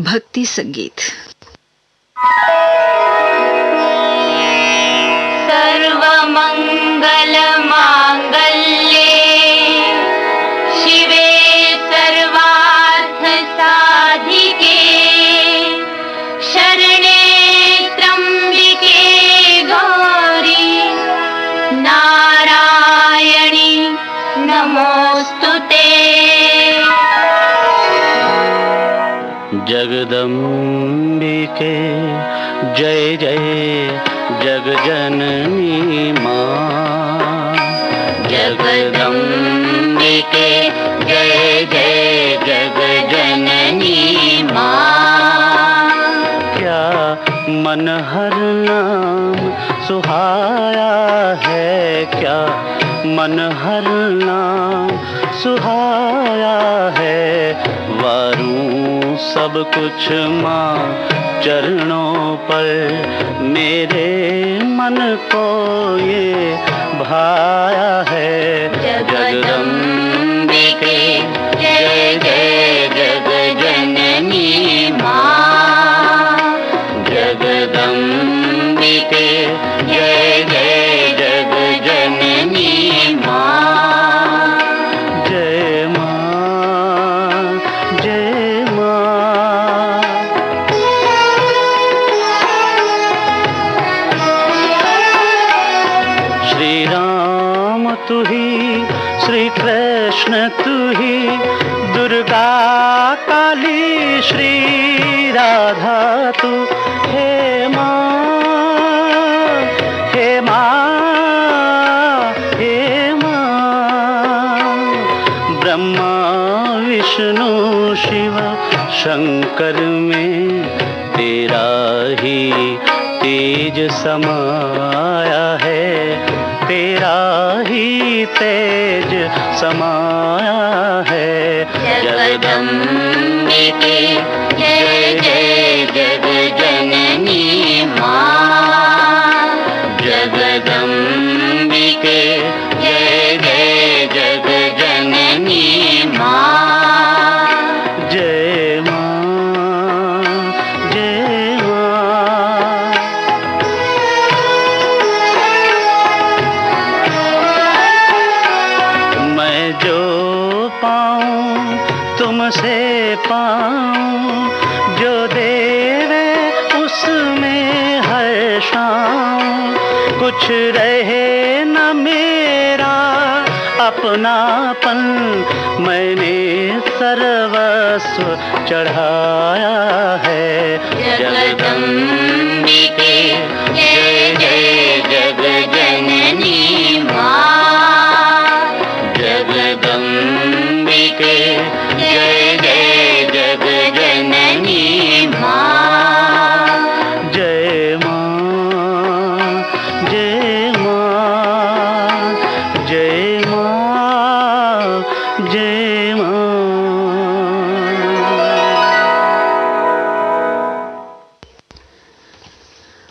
भक्ति संगीत। सर्वमंगल मांगल्ये शिवे सर्वार्थ साधिके शरणे त्र्यंबिके गौरी नारायणी नमोस्तुते। जगदम्बिके जय जय जगजननी माँ। जगदम्बिके जय जय जगजननी माँ। क्या मन हर नाम सुहाया है, क्या मन हर नाम सुहाया है। वारूं सब कुछ माँ चरणों पर, मेरे मन को ये भाया है। जगदम्बिके जय जय जगजननी माँ। जगदम्बिके जय जय जगजननी माँ। जय माँ जय माँ। श्री राम तू ही, श्री कृष्ण तू ही, दुर्गा काली श्री राधा तू। हे माँ हे माँ हे माँ। ब्रह्मा विष्णु शिव शंकर में तेरा ही तेज समाया है, तेरा ही तेज समाया है। जगदम्बिके जय जय जगजननी माँ। जगदम्बिके जय जय जगजननी माँ। जय माँ जय माँ। मैं जो पाऊँ तुमसे पाऊँ, जो देवे उसमें हर्षाऊँ। कुछ रहे न मेरा अपनापन, मैंने सर्वस्व चढ़ाया है। जगदम्बिके जय जय जगजननी माँ। जगदम्बिके जय जय जगजननी माँ। जय माँ जय माँ। जय माँ जय माँ।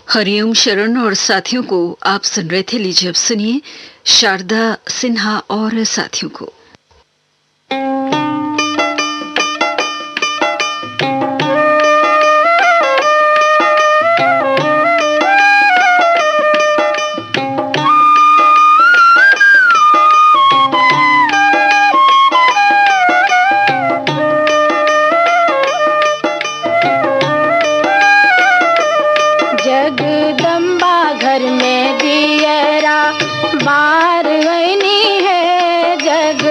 हरिओम शरण और साथियों को आप सुन रहे थे। लीजिए अब सुनिए शारदा सिन्हा और साथियों को। जगदम्बा घर में दियरा बार वैनी है। जग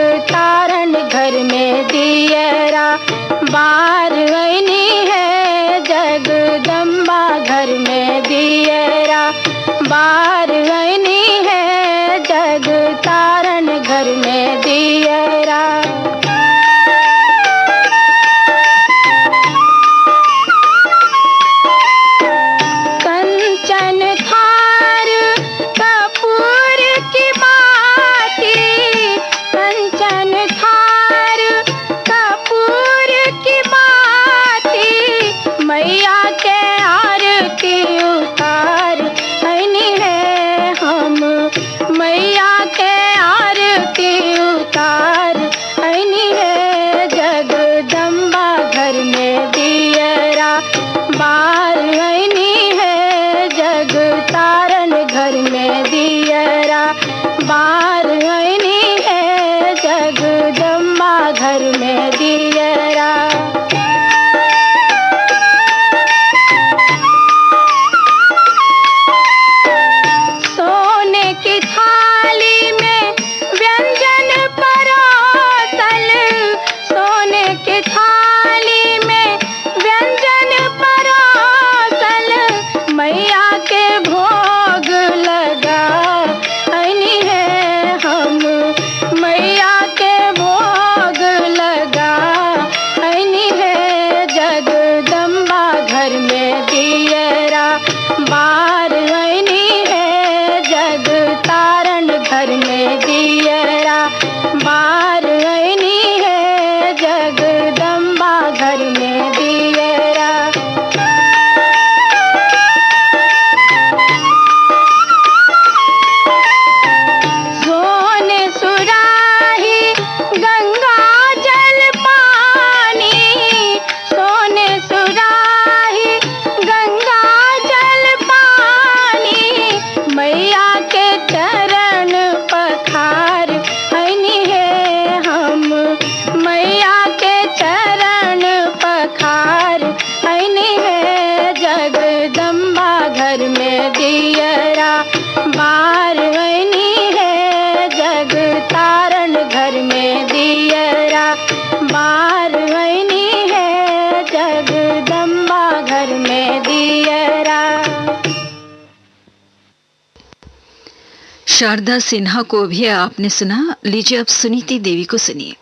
शारदा सिन्हा को भी आपने सुना। लीजिए अब सुनीति देवी को सुनिए।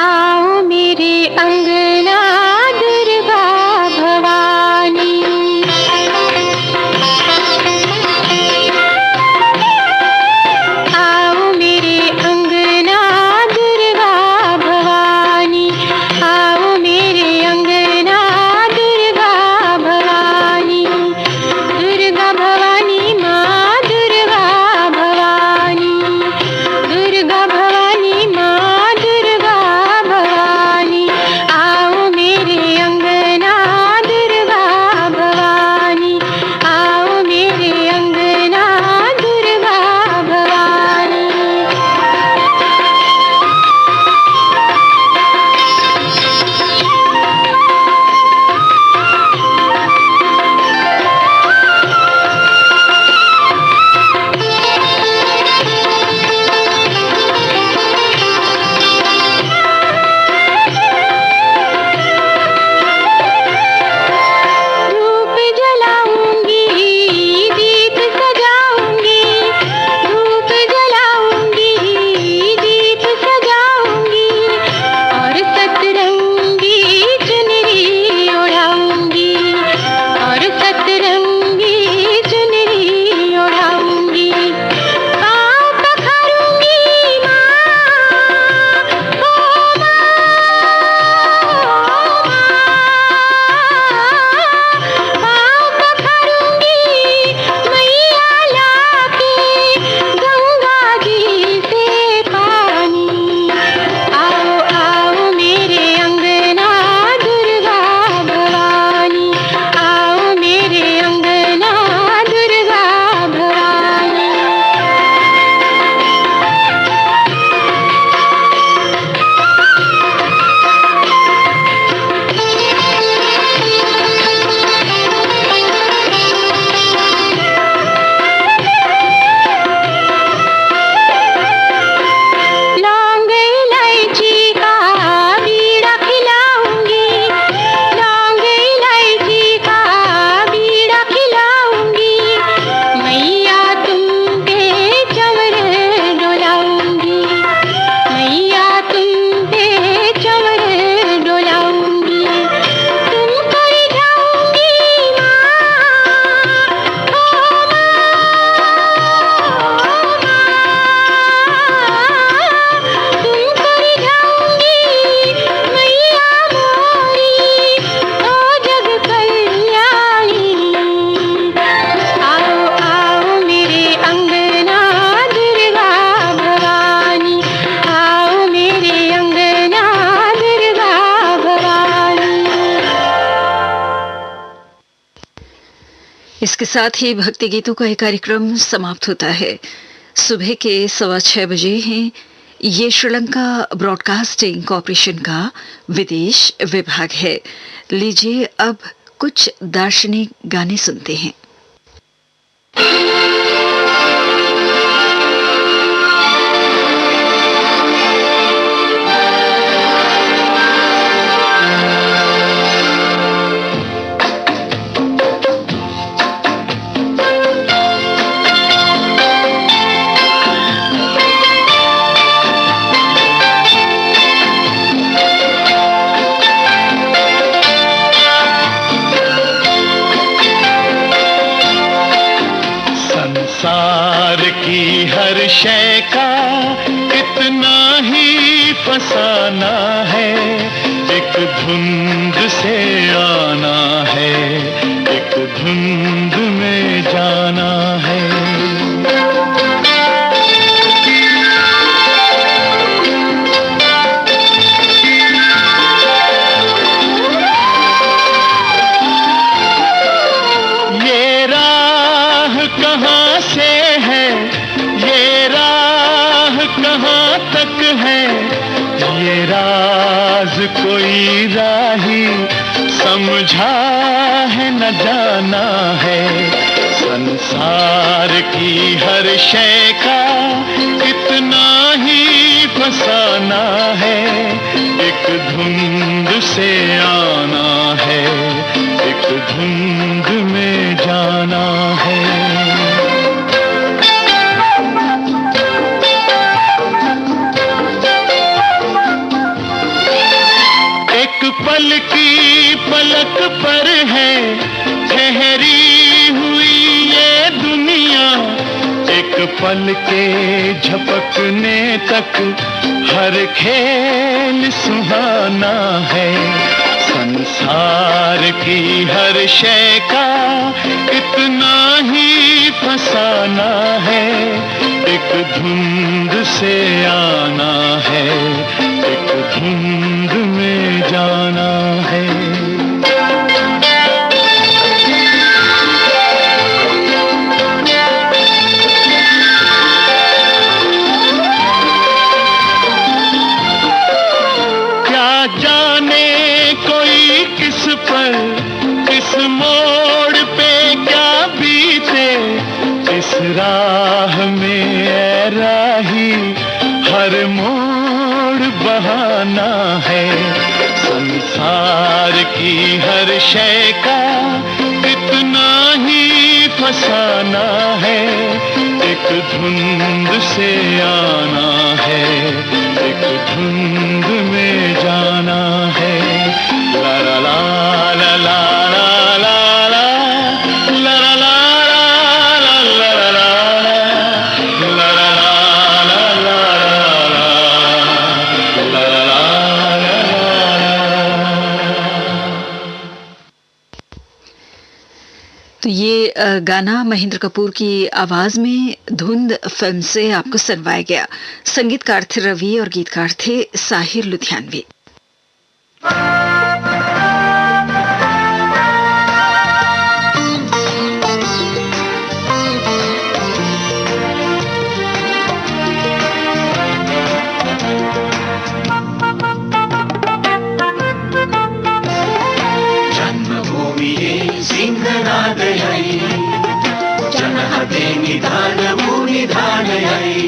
आओ मेरे अंगना दुर्गा भवानी, आओ मेरे अंगना दुर्गा भवानी, आओ मेरे अंगना दुर्गा भवानी, दुर्गा भवानी माँ दुर्गा भवानी, दुर्गा भवानी माँ दुर्गा भवानी, आओ मेरे अंगना दुर्गा भवानी, आओ मेरे अंगना दुर्गा भवानी। धूप जलाऊंगी, दीप सजाऊंगी, धूप जलाऊंगी, दीप सजाऊंगी, और सतरंगी चुनरी ओढ़ाऊंगी, और सतरंगी चुनरी ओढ़ाऊंगी, पाँव पखारूंगी माँ, ओ पाँव पखारूंगी मैया लाके गंगा जी से पानी, आओ आओ मेरे अंगना दुर्गा भवानी, आओ मेरे अंगना दुर्गा भवानी। लौंग इलायची का बीड़ा खिलाऊंगी, लौंग इलायची का बीड़ा खिलाऊंगी, मैया तुम पे चंवर डोलाऊंगी, मैया तुम पे चंवर डोलाऊंगी, तुम कर जाऊंगी माँ, ओ तुम कर जाऊंगी मैया मोरी, ओ जग कल्याणी, आओ आओ मेरे अंगना दुर्गा भवानी, आओ मेरे अंगना दुर्गा भवानी। इसके साथ ही भक्ति गीतों का एक कार्यक्रम समाप्त होता है। सुबह के 6:15 बजे हैं। ये श्रीलंका ब्रॉडकास्टिंग कॉरपोरेशन का विदेश विभाग है। लीजिए अब कुछ दार्शनिक गाने सुनते हैं। संसार की हर शय का इतना ही फसाना है, एक धुंध से आना है, एक धुंध में जाना है। ये राह कहाँ से है, ये राह कहाँ तक है, ये राज कोई राही समझा है न जाना है। संसार की हर शय का इतना ही फसाना है, एक धुंध से आना है, धुंध में जाना है। एक पल की पलक पर है ठहरी हुई ये दुनिया, एक पल के झपकने तक हर खेल सुहाना है। संसार की हर शय का इतना ही फसाना है, एक धुंध से आना है, एक धुंध में जाना है। इस मोड़ पे क्या बीते, इस राह में ऐ राही हर मोड़ बहाना है। संसार की हर शय का इतना ही फसाना है, एक धुंध से आना है, एक धुंध में जाना है। ला ला ला ला ला तो ये गाना महेंद्र कपूर की आवाज में धुंध फिल्म से आपको सुनवाया गया। संगीतकार थे रवि और गीतकार थे साहिर लुधियानवी। सिंहनादयै जनहते निधानमु निधानयै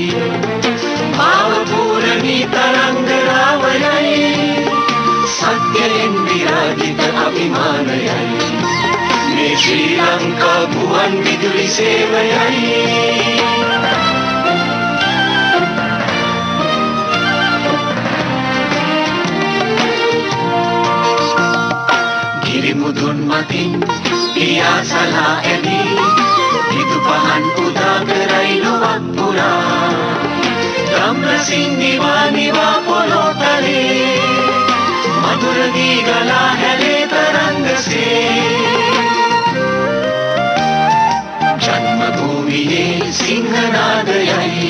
भावपूरणी तरङ्गरावयै सत्येन विराजित अभिमानयै मे श्रीलङ्का भुवन Viduri सेवयै। Mudhunmatin piasala edi hidupahan udagerai luwag pura damrasing niwa polotare madhuragi gala hele tarang se janmabhumi ye sinhanadayai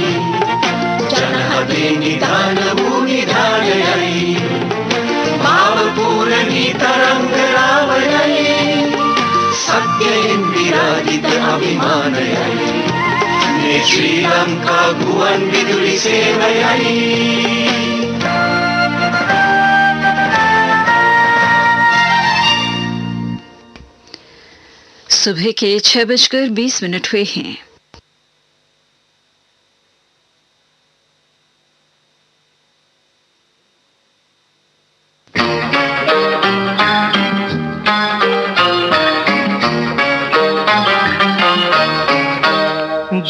janahade nidhanamu nidhanayai भावपूरणी तरङ्गरावयै सत्येन विराजित अभिमानयै मे श्रीलङ्का भुवन विदुरी सेवयै। सुबह के 6:20 हुए हैं।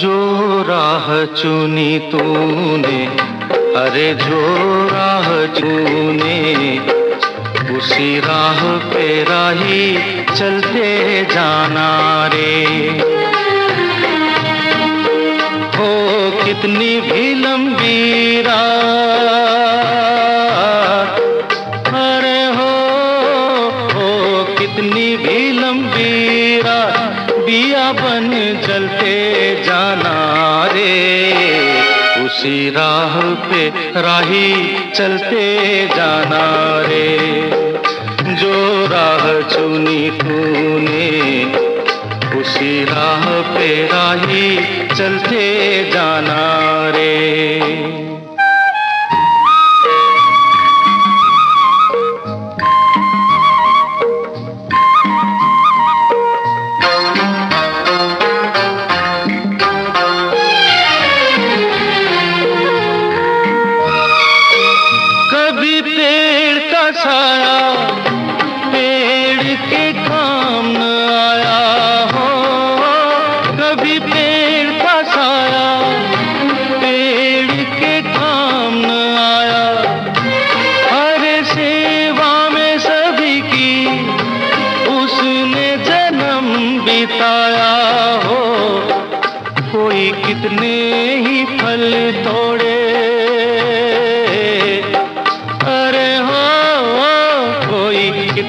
जो राह चुनी तूने, अरे जो राह चुने, उसी राह पे राही चलते जाना रे। हो कितनी भी लंबी रात, अरे हो कितनी भी लंबी रात, दिया बन जलते जाना रे। उसी राह पे राही चलते जाना रे। जो राह चुनी तूने, उसी राह पे राही चलते जाना रे। साया पेड़ के काम न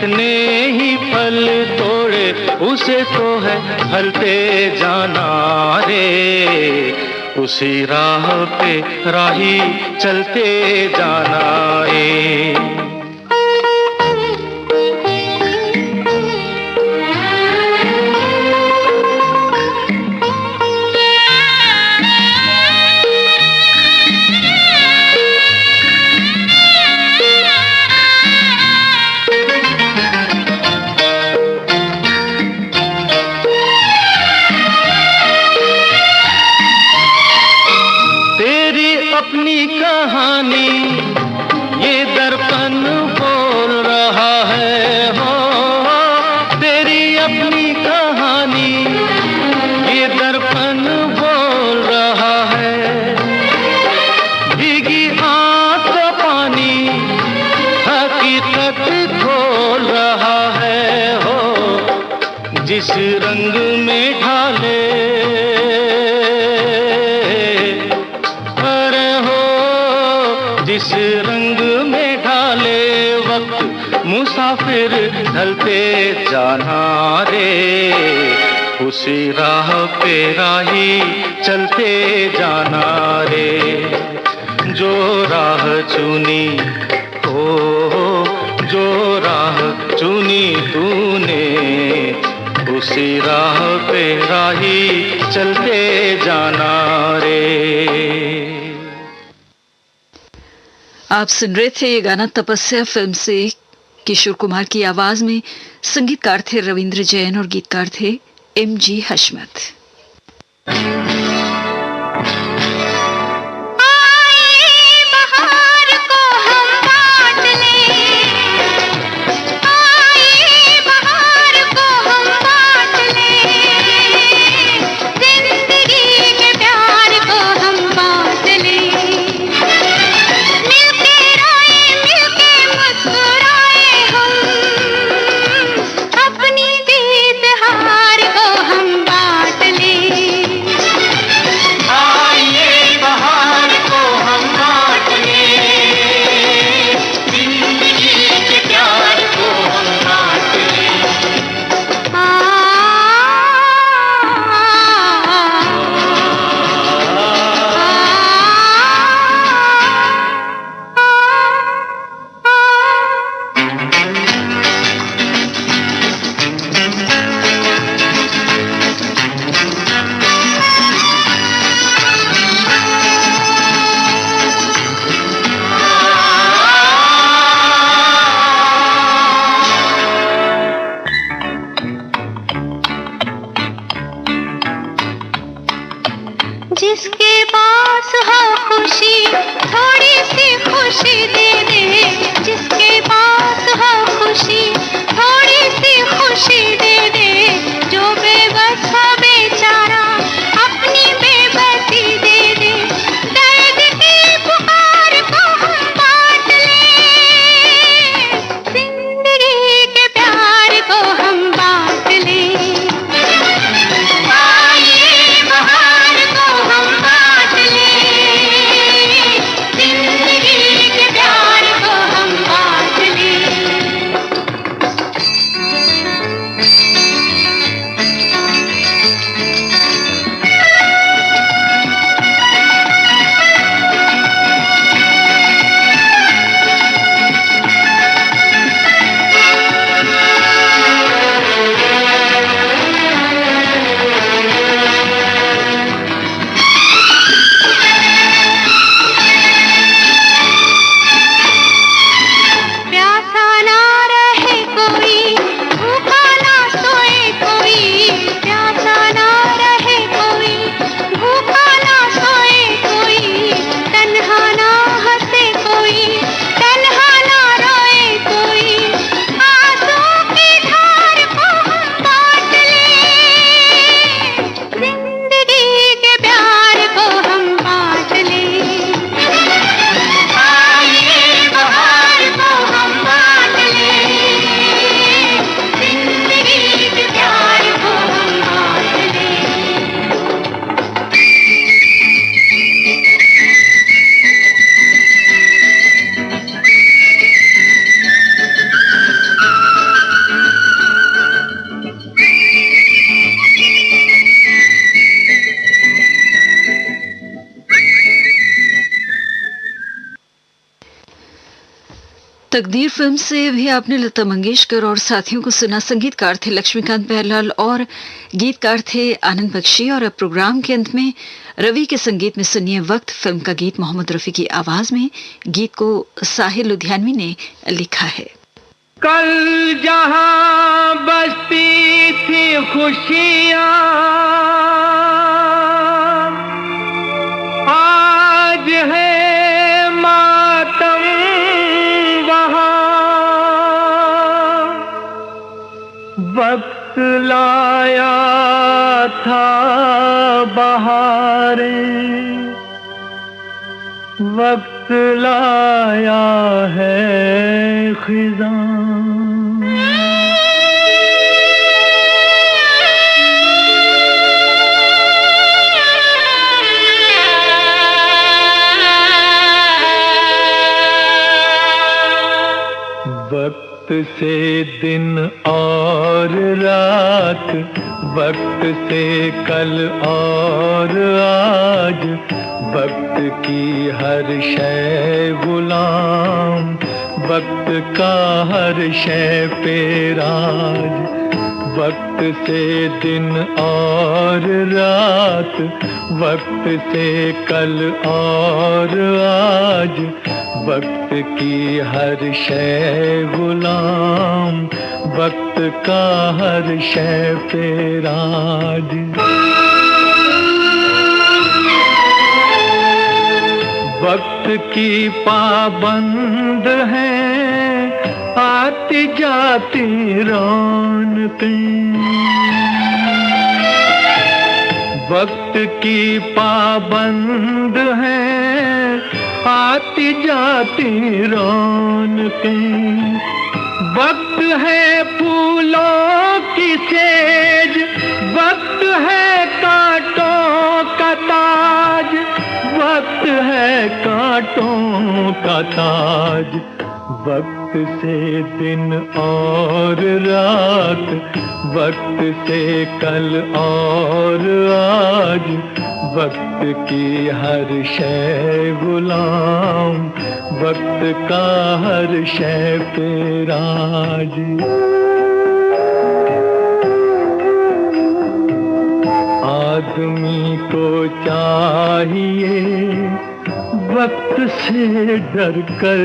कितने ही फल तोड़े उसे तो है फलते जाना रे, उसी राह पे राही चलते जाना रे। अपनी कहानी ये दर्पण बोल रहा है हो, तेरी अपनी कहानी ये दर्पण बोल रहा है। भीगी आँख का पानी हकीकत खोल रहा है हो, जिस रंग में ढाले जिस रंग में ढाले वक्त मुसाफिर ढलते जाना रे, उसी राह पे राही चलते जाना रे। जो राह चुनी हो, जो राह चुनी तूने, उसी राह पे राही चलते जाना रे। आप सुन रहे थे ये गाना तपस्या फिल्म से। किशोर कुमार की आवाज में संगीतकार थे रविंद्र जैन और गीतकार थे एम.जी. हशमत। जिसके पास हो खुशी थोड़ी सी खुशी दे दे, जिसके पास हो खुशी थोड़ी सी खुशी दे दे, जो बेबस हो बेचारा अपनी बेबसी दे दे। दर्द की पुकार को हम बांट ले, जिंदगी के प्यार को हम बांट ले। तकदीर फिल्म से भी आपने लता मंगेशकर और साथियों को सुना। संगीतकार थे लक्ष्मीकांत बेहरलाल और गीतकार थे आनंद बख्शी। और अब प्रोग्राम के अंत में रवि के संगीत में सुनिए वक्त फिल्म का गीत मोहम्मद रफी की आवाज में। गीत को साहिल लुधियानवी ने लिखा है। कल जहां बसती थी खुशियां, आज है मातम वहां। वक्त लाया था बहारें, वक्त लाया है खिज़ां। वक्त से दिन और रात, वक्त से कल और आज, वक्त की हर शय गुलाम, वक्त का हर शय पे राज। वक्त से दिन और रात, वक्त से कल और आज, वक्त की हर शय गुलाम, वक्त का हर शय पे राज। वक्त की पाबंद है आती जाती रौनकें, वक्त की पाबंद है आती जाती रौनकें। वक्त है फूलों की सेज, वक्त है कांटों का ताज, वक्त है कांटों का ताज। वक्त से दिन और रात, वक्त से कल और आज, वक्त की हर शय गुलाम, वक्त का हर शय पे राज। आदमी को चाहिए वक्त से डर कर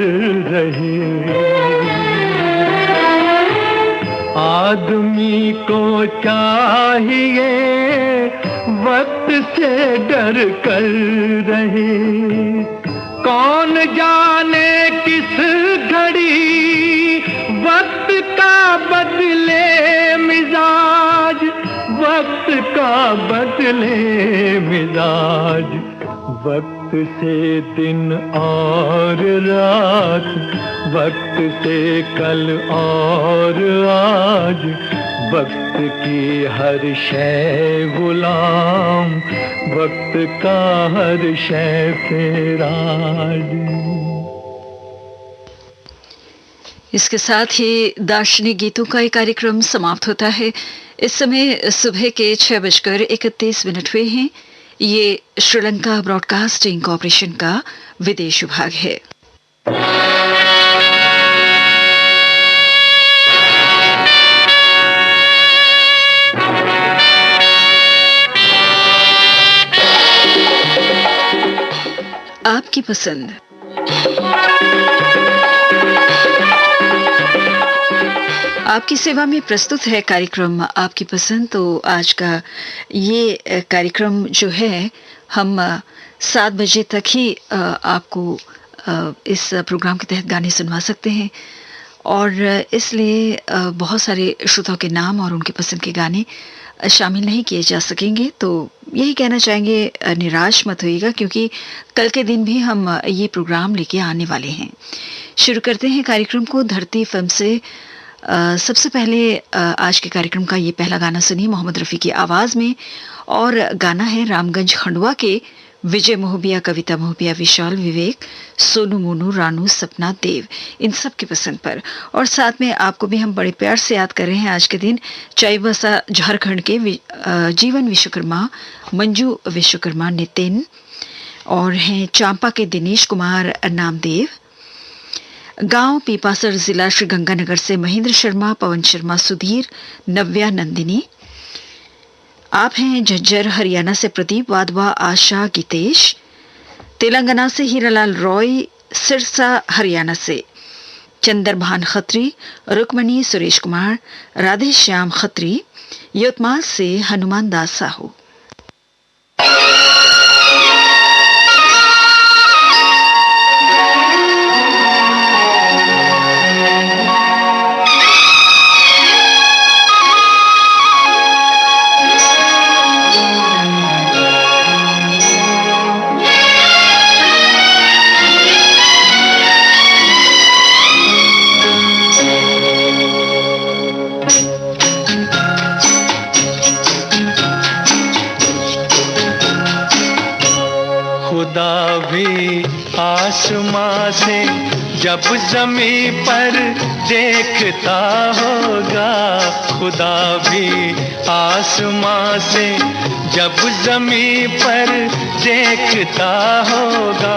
रहे, आदमी को चाहिए वक्त से डर कर रहे। कौन जाने किस घड़ी वक्त का बदले मिजाज, वक्त का बदले मिजाज। वक्त से दिन और रात, वक्त से कल और आज, वक्त की हर शय गुलाम, वक्त का हर शय पे राज। इसके साथ ही दार्शनिक गीतों का ये कार्यक्रम समाप्त होता है। इस समय सुबह के 6:31 हुए हैं। ये श्रीलंका ब्रॉडकास्टिंग कॉरपोरेशन का विदेश विभाग है। आपकी पसंद। आपकी सेवा में प्रस्तुत है कार्यक्रम आपकी पसंद। तो आज का ये कार्यक्रम जो है हम 7 बजे तक ही आपको इस प्रोग्राम के तहत गाने सुनवा सकते हैं और इसलिए बहुत सारे श्रोताओं के नाम और उनके पसंद के गाने शामिल नहीं किए जा सकेंगे। तो यही कहना चाहेंगे निराश मत होइएगा, क्योंकि कल के दिन भी हम ये प्रोग्राम लेके आने वाले हैं। शुरू करते हैं कार्यक्रम को धरती फिल्म से। सबसे पहले आज के कार्यक्रम का ये पहला गाना सुनिए मोहम्मद रफ़ी की आवाज़ में, और गाना है रामगंज खंडवा के विजय मोहबिया, कविता मोहबिया, विशाल, विवेक, सोनू, मोनू, रानू, सपना, देव, इन सब की पसंद पर। और साथ में आपको भी हम बड़े प्यार से याद कर रहे हैं आज के दिन चाईबासा झारखंड के जीवन विश्वकर्मा, मंजू विश्वकर्मा, नितिन, और हैं चांपा के दिनेश कुमार नामदेव, गांव पीपासर, जिला श्रीगंगानगर से महेंद्र शर्मा, पवन शर्मा, सुधीर, नव्या, नंदिनी। आप हैं झज्जर हरियाणा से प्रदीप वाधवा, आशा, गीतेश। तेलंगाना से हीरालाल रॉय, सिरसा हरियाणा से चंद्रभान खत्री, रुक्मणी, सुरेश कुमार, राधे श्याम खत्री। यवतमाल से हनुमान दास साहू। आसमां से जब ज़मीं पर देखता होगा, खुदा भी आसमां से जब ज़मीं पर देखता होगा।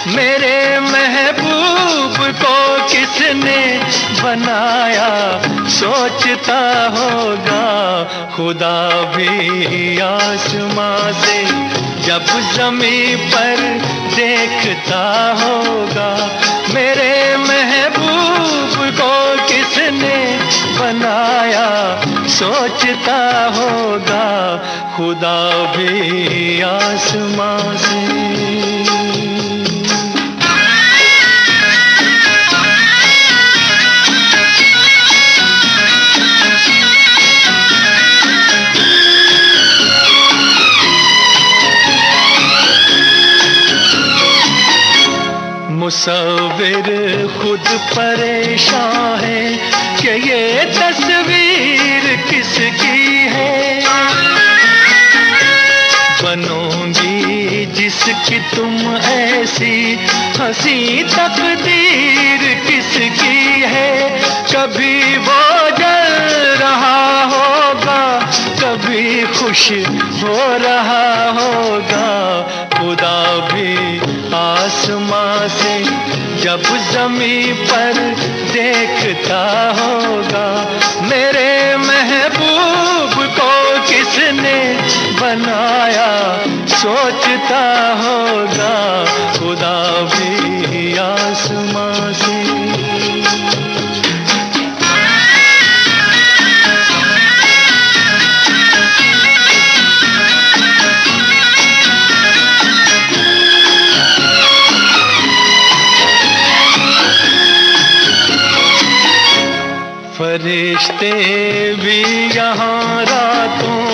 मेरे महबूब को किसने बनाया सोचता होगा, खुदा भी आसमां से जब ज़मीं पर देखता होगा। मेरे महबूब को किसने बनाया सोचता होगा, खुदा भी आसमां से। मुसव्विर खुद परेशान है कि ये तस्वीर किसकी है। बनोगी जिसकी तुम ऐसी हंसी तकदीर किसकी है। कभी वो जल रहा होगा, कभी खुश हो रहा होगा, खुदा भी आसमां से जब ज़मीं पर देखता होगा। मेरे महबूब को किसने बनाया सोचता होगा, खुदा भी आसमां से। फरिश्ते भी यहाँ रातों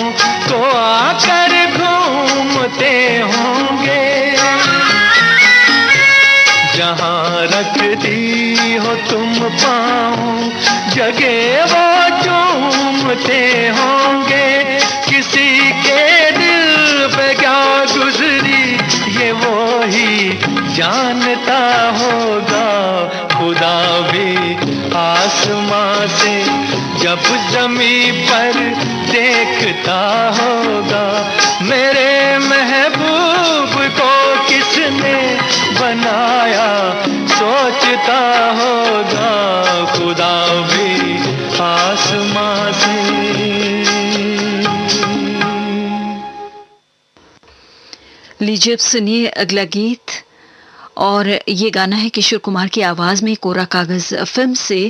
को आकर घूमते होंगे, जहाँ रखती हो तुम पाँव जगह वो चूमते होंगे। किसी के दिल पे क्या गुजरी ये वो ही जानता होगा, खुदा भी आसमां से जब ज़मीं पर देखता होगा। मेरे महबूब को किसने बनाया सोचता होगा, खुदा भी आसमां से। लीजिए अब सुनिए अगला गीत, और ये गाना है किशोर कुमार की आवाज में। कोरा कागज फिल्म से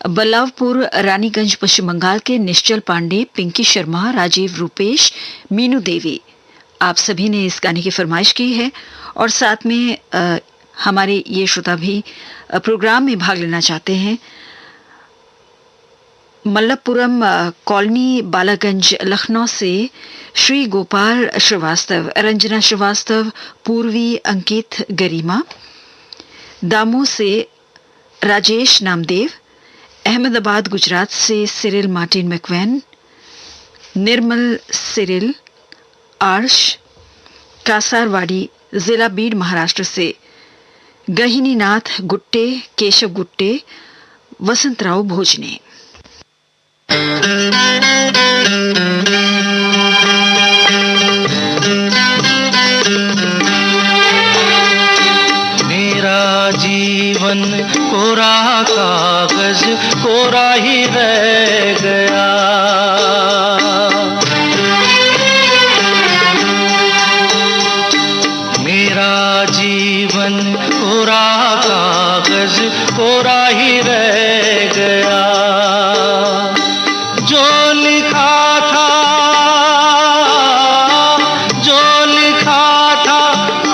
बल्लावपुर, रानीगंज, पश्चिम बंगाल के निश्चल पांडे, पिंकी शर्मा, राजीव, रूपेश, मीनू देवी, आप सभी ने इस गाने की फरमाइश की है। और साथ में हमारे ये श्रोता भी प्रोग्राम में भाग लेना चाहते हैं। मल्लपुरम कॉलोनी, बालागंज, लखनऊ से श्री गोपाल श्रीवास्तव, रंजना श्रीवास्तव, पूर्वी, अंकित, गरिमा। दामो से राजेश नामदेव, अहमदाबाद, गुजरात से सिरिल मार्टिन मैक्वेन, निर्मल, सिरिल, आर्श, कासारवाड़ी, जिला बीड, महाराष्ट्र से गहिनीनाथ गुट्टे, केशव गुट्टे, वसंतराव भोजने। मेरा जीवन जीवन कोरा कागज कोरा ही रह गया। मेरा जीवन कोरा कागज कोरा ही रह गया। जो लिखा था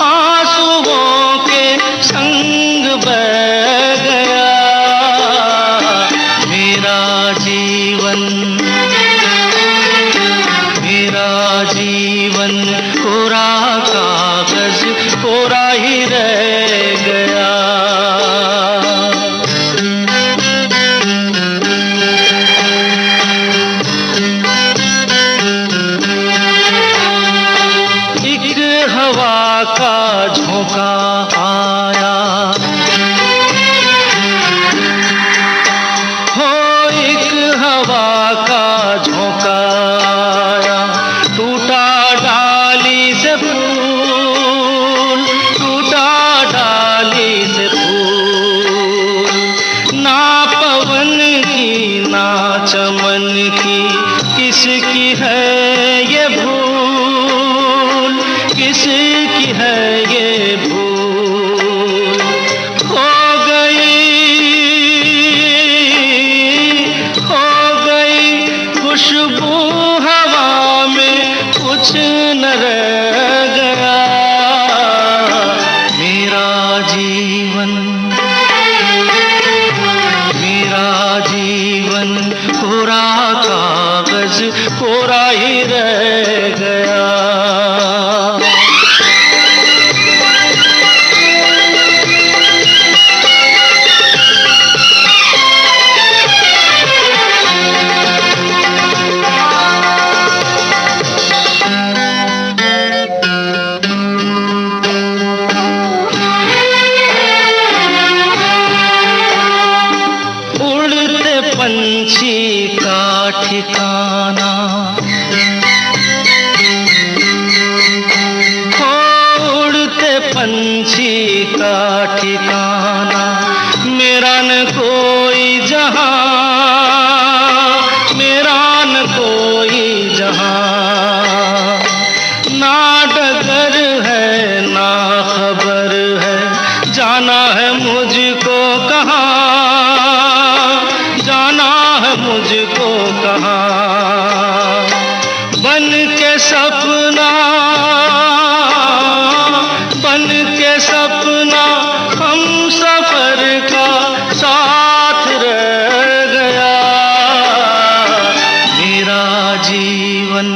आंसुओं के संग बह गया। मेरा जीवन कोरा कागज कोरा ही रह गया। हवा का झोंका आया हो, एक हवा का झोंका आया, टूटा डाली से फूल, टूटा डाली से फूल। ना पवन की ना चमन की किसकी है ये भूल, किसकी है ये भूल। खो गई खुशबू हवा में, कुछ न रह गया। मेरा जीवन कोरा कागज कोरा ही रह गया। पंछी का ठिकाना उड़ते पंछी का ठिकाना, मेरा न कोई जहां, मेरा न कोई जहां। ना डगर है ना खबर है, जाना है मुझको कहाँ, जाना है मुझको कहाँ। बन के सपना हम सफर का साथ रह गया। मेरा जीवन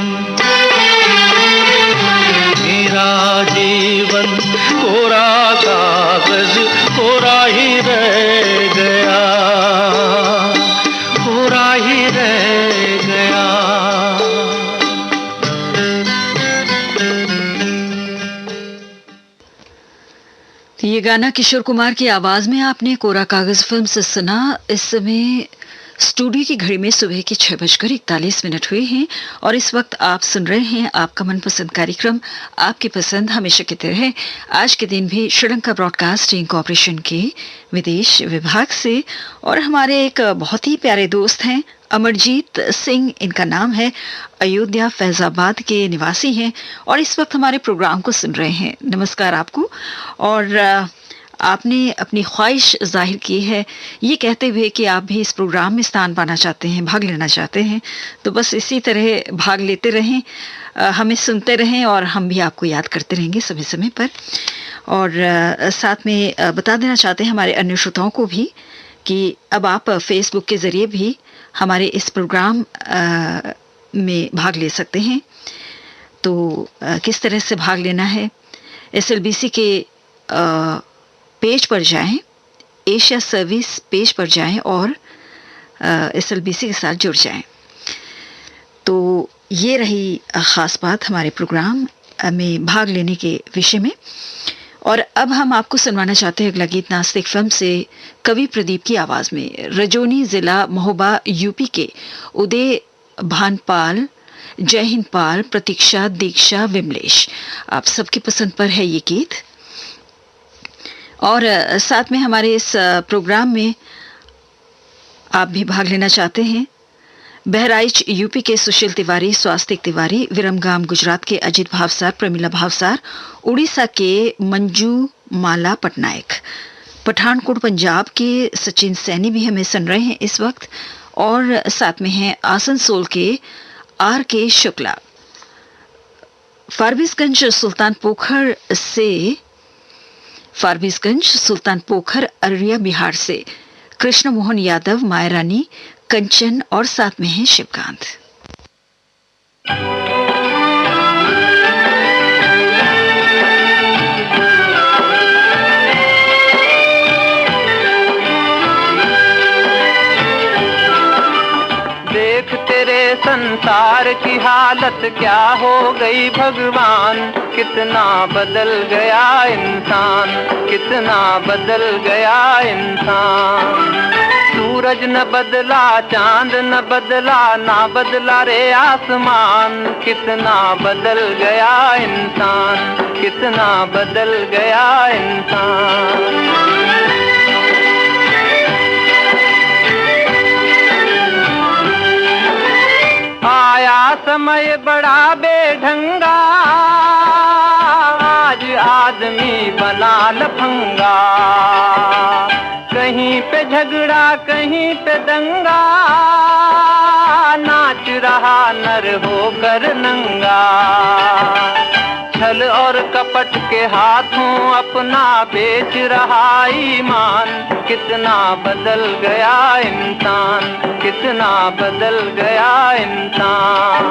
कोरा कागज कोरा ही रह गया, कोरा ही रह गया। ये गाना किशोर कुमार की आवाज में आपने कोरा कागज फिल्म से सुना। इस समय स्टूडियो की घड़ी में सुबह के 6:41 हुए हैं और इस वक्त आप सुन रहे हैं आपका मनपसंद कार्यक्रम आपकी पसंद हमेशा की तरह आज के दिन भी श्रीलंका ब्रॉडकास्टिंग कॉरपोरेशन के विदेश विभाग से। और हमारे एक बहुत ही प्यारे दोस्त हैं अमरजीत सिंह, इनका नाम है, अयोध्या फैजाबाद के निवासी हैं और इस वक्त हमारे प्रोग्राम को सुन रहे हैं। नमस्कार आपको। और आपने अपनी ख्वाहिश जाहिर की है ये कहते हुए कि आप भी इस प्रोग्राम में स्थान पाना चाहते हैं, भाग लेना चाहते हैं, तो बस इसी तरह भाग लेते रहें, हमें सुनते रहें और हम भी आपको याद करते रहेंगे समय समय पर। और साथ में बता देना चाहते हैं हमारे अन्य श्रोताओं को भी कि अब आप फेसबुक के ज़रिए भी हमारे इस प्रोग्राम में भाग ले सकते हैं। तो किस तरह से भाग लेना है, SLBC के पेज पर जाएं, एशिया सर्विस पेज पर जाएं और SLBC के साथ जुड़ जाएं। तो ये रही ख़ास बात हमारे प्रोग्राम में भाग लेने के विषय में। और अब हम आपको सुनवाना चाहते हैं अगला गीत नास्तिक फिल्म से कवि प्रदीप की आवाज़ में। रजौनी ज़िला महोबा यूपी के उदय भानपाल, जय हिंद पाल, प्रतीक्षा, दीक्षा, विमलेश, आप सबकी पसंद पर है ये गीत। और साथ में हमारे इस प्रोग्राम में आप भी भाग लेना चाहते हैं? बहराइच यूपी के सुशील तिवारी, स्वास्तिक तिवारी, विरमगाम गुजरात के अजित भावसार, प्रमिला भावसार, उड़ीसा के मंजू माला पटनायक, पठानकोट पंजाब के सचिन सैनी भी हमें सुन रहे हैं इस वक्त, और साथ में हैं आसनसोल के आर के शुक्ला, फारबिसगंज सुल्तान पोखर अररिया बिहार से कृष्ण मोहन यादव, माया रानी, कंचन, और साथ में हैं शिवकांत। देख तेरे संसार की हालत क्या हो गई भगवान, कितना बदल गया इंसान, कितना बदल गया इंसान। सूरज न बदला, चांद न बदला, ना बदला रे आसमान, कितना बदल गया इंसान, कितना बदल गया इंसान। आया समय बड़ा बेढंगा, आज आदमी बना लफंगा, कहीं पे झगड़ा कहीं पे दंगा, नाच रहा नर होकर नंगा। छल और कपट के हाथों अपना बेच रहा ईमान, कितना बदल गया इंसान, कितना बदल गया इंसान।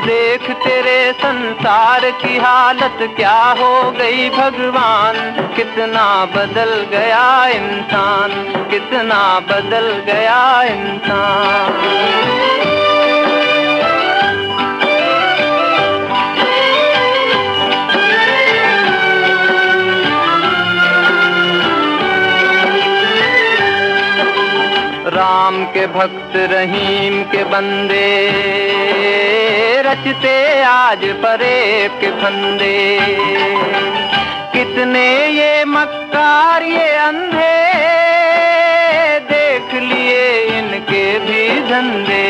देख तेरे संसार की हालत क्या हो गई भगवान, कितना बदल गया इंसान, कितना बदल गया इंसान। राम के भक्त रहीम के बंदे, रचते आज फरेब के फंदे, कितने ये मक्कार ये अंधे, देख लिए इनके भी धंधे।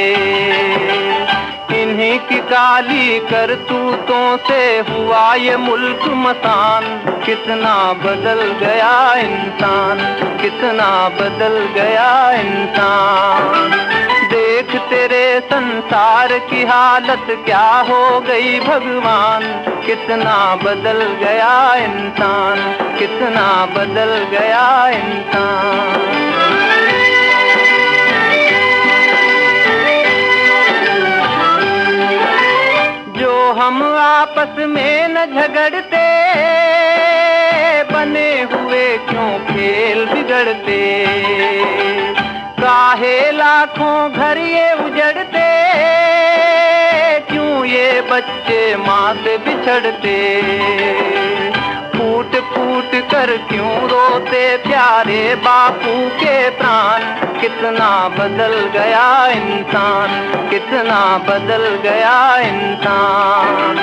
इन्हीं की काली करतूतों से हुआ ये मुल्क मसान, कितना बदल गया इंसान, कितना बदल गया इंसान। देख तेरे संसार की हालत क्या हो गई भगवान, कितना बदल गया इंसान, कितना बदल गया इंसान। जो हम आपस में न झगड़ते, बने हुए क्यों खेल बिगड़ते, काहे लाखों घर ये उजड़ते, क्यों ये बच्चे माँ से बिछड़ते। फूट फूट कर क्यों रोते प्यारे बापू के प्राण, कितना बदल गया इंसान, कितना बदल गया इंसान।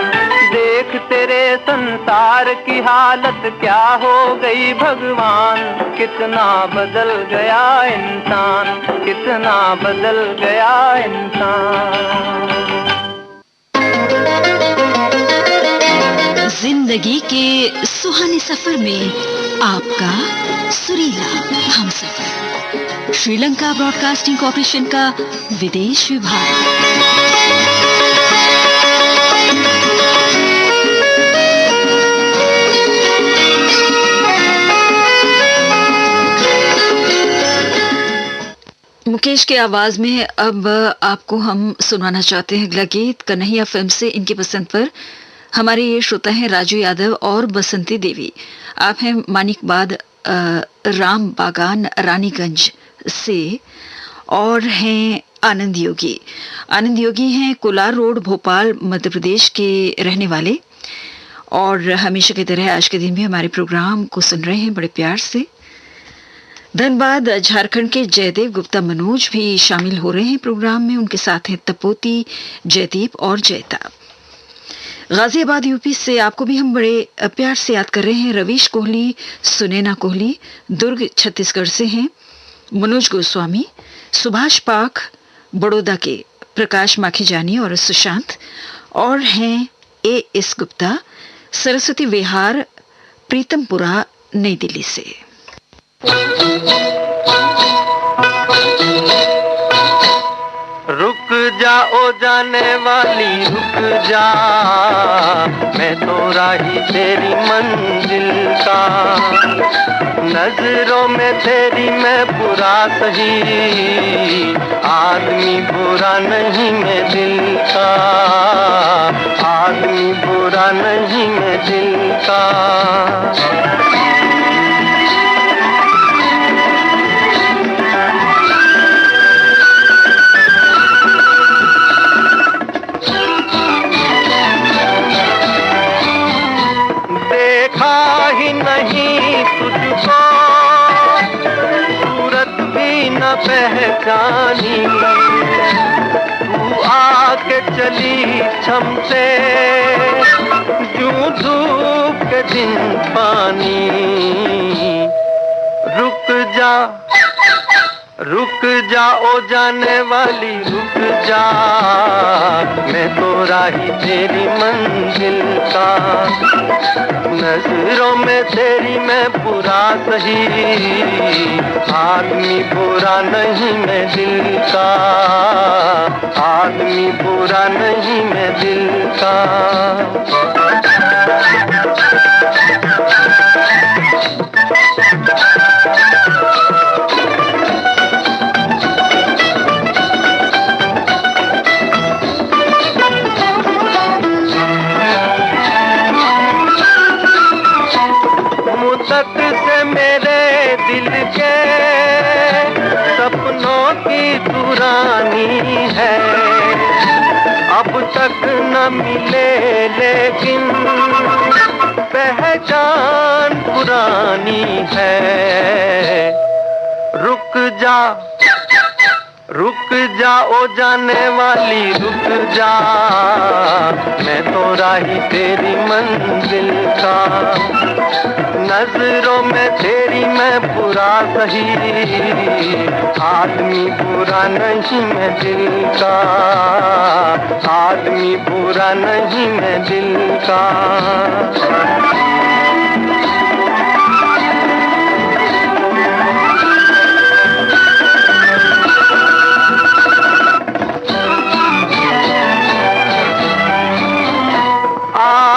देख तेरे संसार की हालत क्या हो गई भगवान, कितना बदल गया इंसान, कितना बदल गया इंसान। जिंदगी के सुहाने सफर में आपका सुरीला हमसफर, श्रीलंका ब्रॉडकास्टिंग कॉर्पोरेशन का विदेश विभाग। मुकेश की आवाज में अब आपको हम सुनाना चाहते हैं अगला गीत कन्हैया फिल्म से। इनकी पसंद पर हमारे ये श्रोता हैं राजू यादव और बसंती देवी। आप हैं मानिकबाद राम बागान रानीगंज से, और हैं आनंद योगी। आनंद योगी हैं कोलार रोड भोपाल मध्य प्रदेश के रहने वाले, और हमेशा की तरह आज के दिन भी हमारे प्रोग्राम को सुन रहे हैं बड़े प्यार से। धनबाद झारखंड के जयदेव गुप्ता मनोज भी शामिल हो रहे हैं प्रोग्राम में, उनके साथ हैं तपोती, जयदीप और जयता। गाजियाबाद यूपी से आपको भी हम बड़े प्यार से याद कर रहे हैं। रवीश कोहली, सुनैना कोहली दुर्ग छत्तीसगढ़ से हैं। मनोज गोस्वामी, सुभाष पाक बड़ौदा के, प्रकाश माखीजानी और सुशांत, और हैं एस गुप्ता सरस्वती विहार प्रीतमपुरा नई दिल्ली से। रुक जा ओ जाने वाली रुक जा, मैं तो राही तेरी मंजिल का। नजरों में तेरी मैं बुरा सही, आदमी बुरा नहीं मैं दिल का, आदमी बुरा नहीं मैं दिल का। नहीं तुझको सूरत भी न पहचानी, तू आके चली छम से यूं धूप के दिन पानी। रुक जा ओ जाने वाली रुक जा, मैं तो राही तेरी मंजिल का। नजरों में तेरी मैं बुरा सही, आदमी बुरा नहीं मैं दिल का, आदमी बुरा नहीं मैं दिल का। से मेरे दिल के सपनों की दुरानी है, अब तक न मिले लेकिन पहचान पुरानी है। रुक जा ओ जाने वाली रुक जा, मैं तो राही तेरी मंजिल का। नजरों में तेरी मैं बुरा सही, आदमी बुरा नहीं मैं दिल का, आदमी बुरा नहीं मैं दिल का।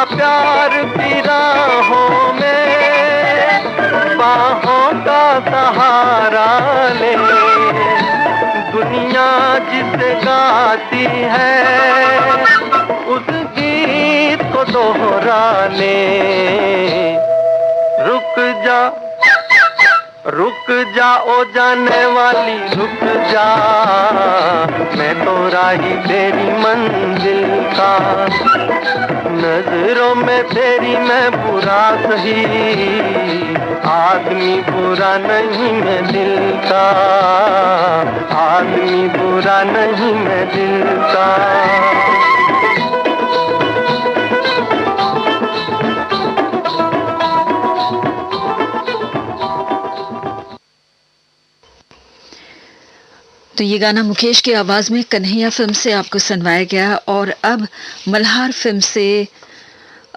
प्यार की राहों में बाहों का सहारा ले, दुनिया जिसे गाती है उस गीत को दोहरा ले। रुक जा ओ जाने वाली रुक जा, मैं तो राही तेरी मंजिल का। नजरों में तेरी मैं बुरा सही, आदमी बुरा नहीं मैं दिल का, आदमी बुरा नहीं मैं दिल का। तो ये गाना मुकेश की आवाज में कन्हैया फिल्म से आपको सुनवाया गया। और अब मल्हार फिल्म से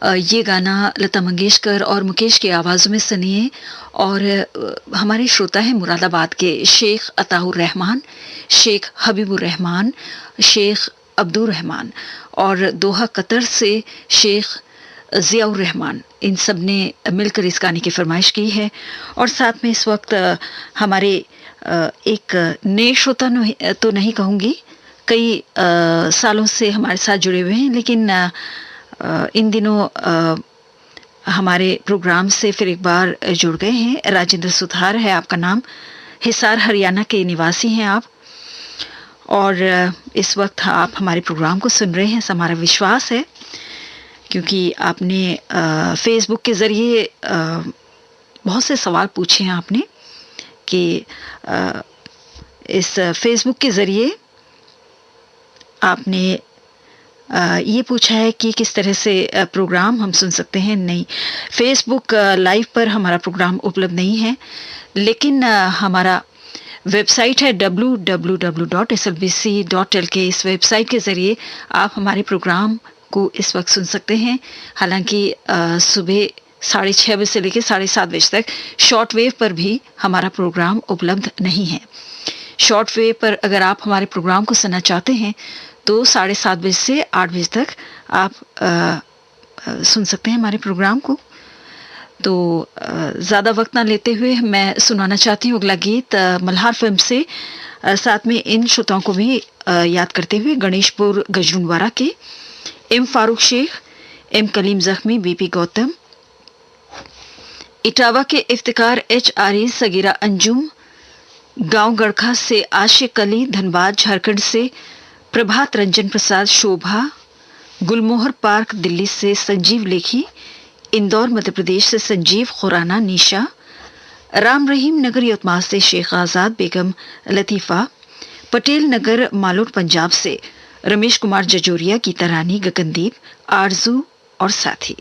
ये गाना लता मंगेशकर और मुकेश की आवाज़ों में सुनिए। और हमारे श्रोता हैं मुरादाबाद के शेख अताउर रहमान, शेख हबीबुर रहमान, शेख अब्दुर रहमान, और दोहा कतर से शेख ज़ियाउर रहमान। इन सब ने मिलकर इस गाने की फरमाइश की है। और साथ में इस वक्त हमारे एक नए श्रोता तो नहीं कहूँगी, कई सालों से हमारे साथ जुड़े हुए हैं, लेकिन इन दिनों हमारे प्रोग्राम से फिर एक बार जुड़ गए हैं। राजेंद्र सुथार है आपका नाम, हिसार हरियाणा के निवासी हैं आप, और इस वक्त आप हमारे प्रोग्राम को सुन रहे हैं, हमारा विश्वास है, क्योंकि आपने फेसबुक के ज़रिए बहुत से सवाल पूछे हैं आपने, कि इस फेसबुक के ज़रिए आपने ये पूछा है कि किस तरह से प्रोग्राम हम सुन सकते हैं। नहीं, फेसबुक लाइव पर हमारा प्रोग्राम उपलब्ध नहीं है, लेकिन हमारा वेबसाइट है www.slbc.lk। इस वेबसाइट के ज़रिए आप हमारे प्रोग्राम को इस वक्त सुन सकते हैं। हालांकि सुबह 6:30 बजे से लेकर 7:30 बजे तक शॉर्ट वेव पर भी हमारा प्रोग्राम उपलब्ध नहीं है। शॉर्ट वेव पर अगर आप हमारे प्रोग्राम को सुनना चाहते हैं तो 7:30 बजे से 8 बजे तक आप सुन सकते हैं हमारे प्रोग्राम को। तो ज़्यादा वक्त ना लेते हुए मैं सुनाना चाहती हूँ अगला गीत मल्हार फिल्म से। साथ में इन श्रोताओं को भी याद करते हुए गणेशपुर गजरूनवाड़ा के एम फारूक शेख, एम कलीम जख्मी, बीपी गौतम, इटावा के इफ्तिकार HRE, सगीरा अंजुम, गांव गड़खा से आशिक अली, धनबाद झारखंड से प्रभात रंजन प्रसाद, शोभा, गुलमोहर पार्क दिल्ली से संजीव लेखी, इंदौर मध्य प्रदेश से संजीव खुराना, निशा, राम रहीम नगर यवतमाल से शेख आजाद, बेगम लतीफा, पटेल नगर मालोट पंजाब से रमेश कुमार जजोरिया, गीता रानी, गगनदीप, आरजू और साथी।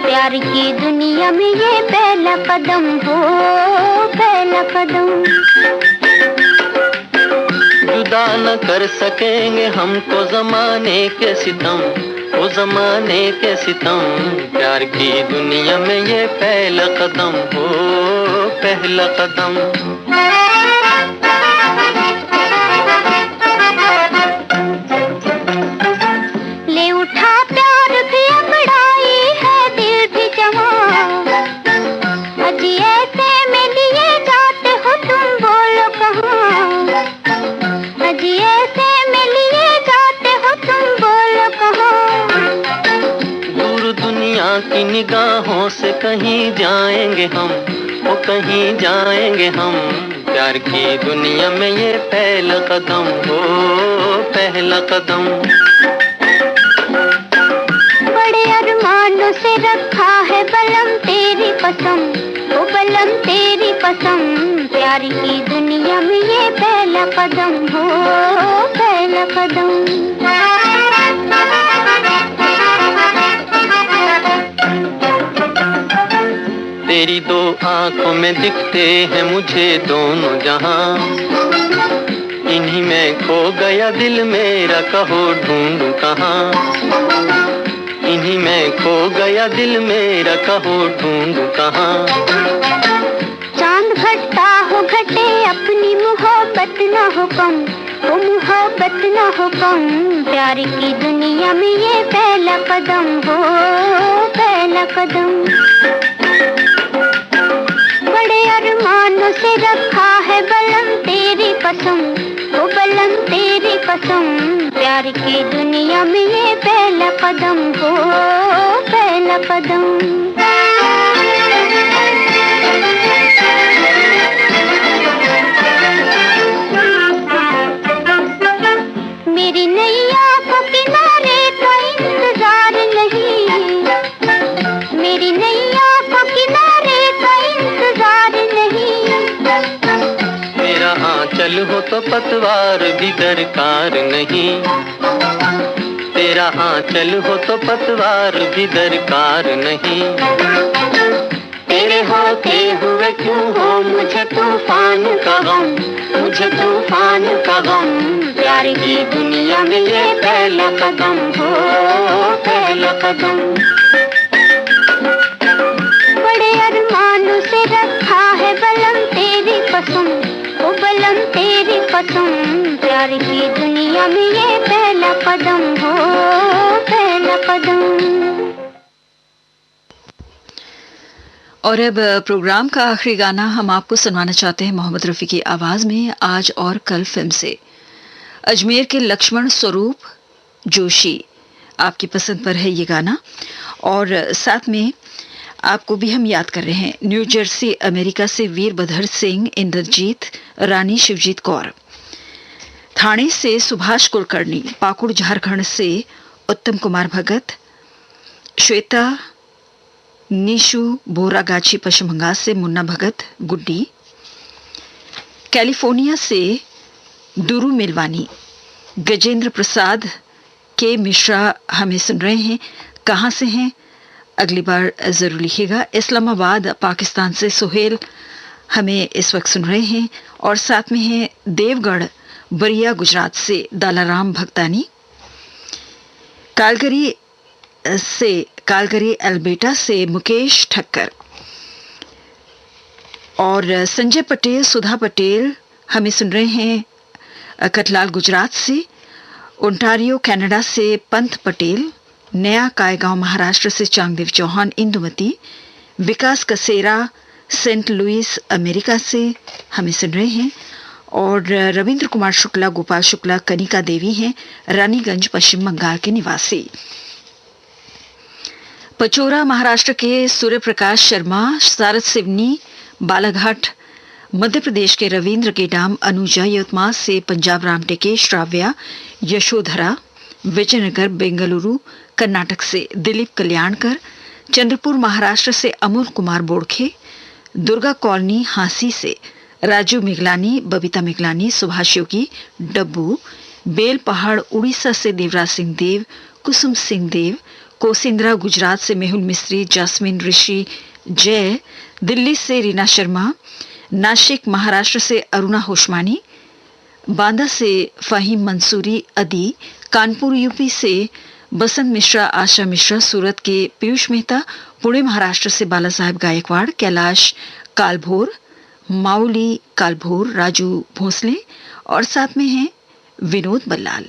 प्यार की दुनिया में ये पहला कदम हो, पहला कदम। जुदा न कर सकेंगे हमको ज़माने के सितम, वो ज़माने के सितम। प्यार की दुनिया में ये पहला कदम हो, पहला कदम। ले उठा प्यार भी अंगड़ाई है, दिल भी जमा। अजी ऐसे में लिए जाते हो तुम, बोलो कहाँ? अजी ऐसे में लिए जाते हो तुम, बोलो कहाँ? दूर दुनिया की निगाहों से कहीं जाएंगे हम, वो कहीं जाएंगे हम। प्यार की दुनिया में ये पहला कदम हो, पहला कदम। बड़े अरमानों से रखा है बलम तेरी कसम, ओ बलम तेरी कसम। प्यार की दुनिया में ये पहला कदम हो, पहला कदम। तेरी दो आंखों में दिखते हैं मुझे दोनों जहां, इन्हीं में खो गया दिल मेरा, कहो ढूंढूं कहाँ? इन्हीं में खो गया दिल मेरा, कहो ढूंढूं कहाँ? चांद घटता हो घटे, अपनी मोहब्बत ना हो कम, वो मोहब्बत ना हो कम। प्यार की दुनिया में ये पहला कदम हो, पहला कदम। बड़े अरमानों से रखा है बलम तेरी कसम, वो बलम तेरी कसम। प्यार की दुनिया में ये पहला कदम हो, पहला कदम। मेरी नैया को किनारे का इंतजार नहीं, मेरी नैया को किनारे का इंतजार नहीं। मेरा आंचल हो तो पतवार भी दरकार नहीं, तेरा आंचल हो तो पतवार भी दरकार नहीं। तेरे होते हुए क्यों हो मुझे तूफान का गम, मुझे तूफान का गम। प्यार की दुनिया में ये पहला कदम हो, पहला कदम। बड़े अरमानों से रखा है बलम तेरी कसम, ओ बलम तेरी कसम। प्यार की दुनिया में ये पहला कदम हो, पहला कदम। और अब प्रोग्राम का आखिरी गाना हम आपको सुनवाना चाहते हैं मोहम्मद रफ़ी की आवाज में, आज और कल फिल्म से। अजमेर के लक्ष्मण स्वरूप जोशी आपकी पसंद पर है ये गाना। और साथ में आपको भी हम याद कर रहे हैं, न्यू जर्सी अमेरिका से वीरभद्र सिंह, इंद्रजीत, रानी शिवजीत कौर, थाने से सुभाष कुलकर्णी, पाकुड़ झारखंड से उत्तम कुमार भगत, श्वेता निशु बोरागाछी पश्चिम बंगाल से मुन्ना भगत गुड्डी, कैलिफोर्निया से दुरु मिलवानी, गजेंद्र प्रसाद के मिश्रा हमें सुन रहे हैं। कहाँ से हैं अगली बार जरूर लिखिएगा। इस्लामाबाद पाकिस्तान से सुहेल हमें इस वक्त सुन रहे हैं। और साथ में हैं देवगढ़ बरिया गुजरात से दालाराम भक्तानी, कालगरी एल्बेटा से मुकेश ठक्कर, और संजय पटेल, सुधा पटेल हमें सुन रहे हैं कटलाल गुजरात से, ओंटारियो कनाडा से पंत पटेल, नया कायगांव महाराष्ट्र से चांगदेव चौहान, इंदुमती, विकास कसेरा सेंट लुइस अमेरिका से हमें सुन रहे हैं। और रविंद्र कुमार शुक्ला, गोपाल शुक्ला, कनिका देवी हैं रानीगंज पश्चिम बंगाल के निवासी। पचोरा महाराष्ट्र के सूर्य प्रकाश शर्मा, सारद सिवनी बालाघाट मध्य प्रदेश के रविंद्र गेडाम, अनुजा यवतमाल से पंजाब राम टेके, श्राव्या, यशोधरा विजयनगर बेंगलुरु कर्नाटक से दिलीप कल्याणकर, चंद्रपुर महाराष्ट्र से अमोल कुमार बोड़खे, दुर्गा कॉलोनी हांसी से राजू मिगलानी, बबीता मिगलानी, सुभाष योगी, डब्बू, बेल पहाड़ उड़ीसा से देवराज सिंह देव, कुसुम सिंह देव, कोसिंद्रा गुजरात से मेहुल मिस्त्री, जास्मिन ऋषि जय, दिल्ली से रीना शर्मा, नासिक महाराष्ट्र से अरुणा होशमानी, बांदा से फहीम मंसूरी अदी, कानपुर यूपी से बसंत मिश्रा, आशा मिश्रा, सूरत के पीयूष मेहता, पुणे महाराष्ट्र से बाला साहेब गायकवाड़, कैलाश कालभोर, माउली कालभोर, राजू भोसले, और साथ में हैं विनोद बल्लाल।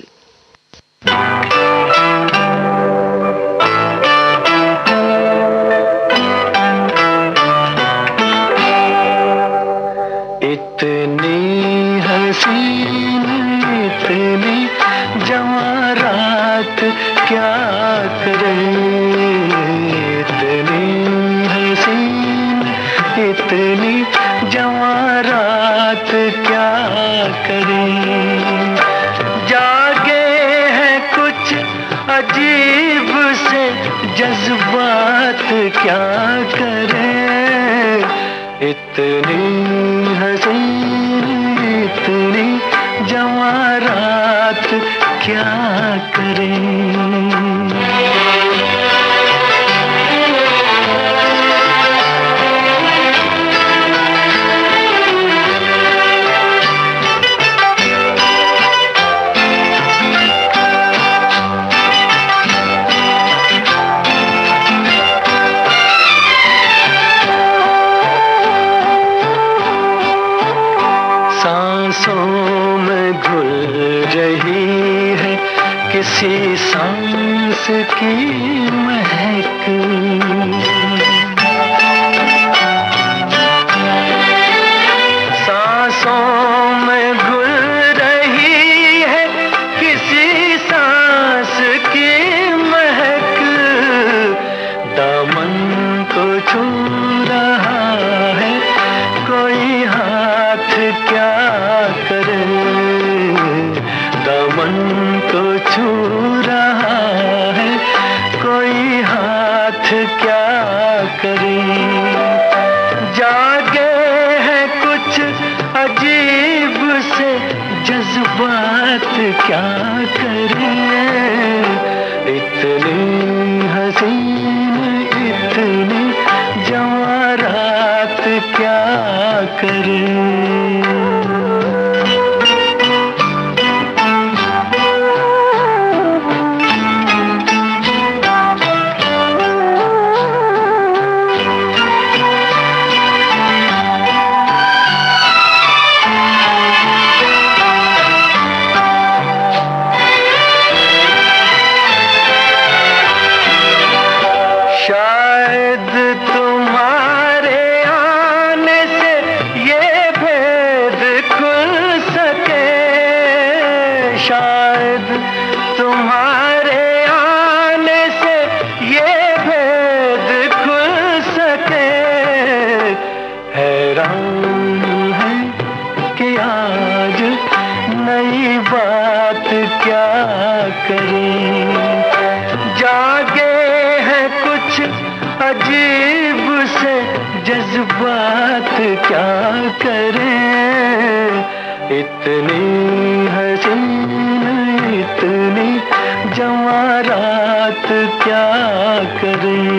इतनी हसीन इतनी जवां रात क्या करे, इतनी हसीन इतनी जवां रात क्या करे, जागे हैं कुछ अजीब से जज्बात क्या करे, इतनी हसीन इतनी जवां रात क्या करे। सांसों में घुल रही है किसी सांस की महक, सांसों में घुल रही है किसी सांस की महक, दामन को छू रहा है कोई हाथ क्या करे, दामन को छू रहा है कोई हाथ क्या करे, जागे हैं कुछ अजीब से जज्बात क्या करे, इतनी हसीन इतनी जवां रात क्या करे। शायद तुम्हारे आने से ये भेद खुल सके, शायद तुम्हारे आने कि आज नई बात क्या करें, जागे हैं कुछ अजीब से जज्बात क्या करें, इतनी हसीन इतनी जवां रात क्या करें।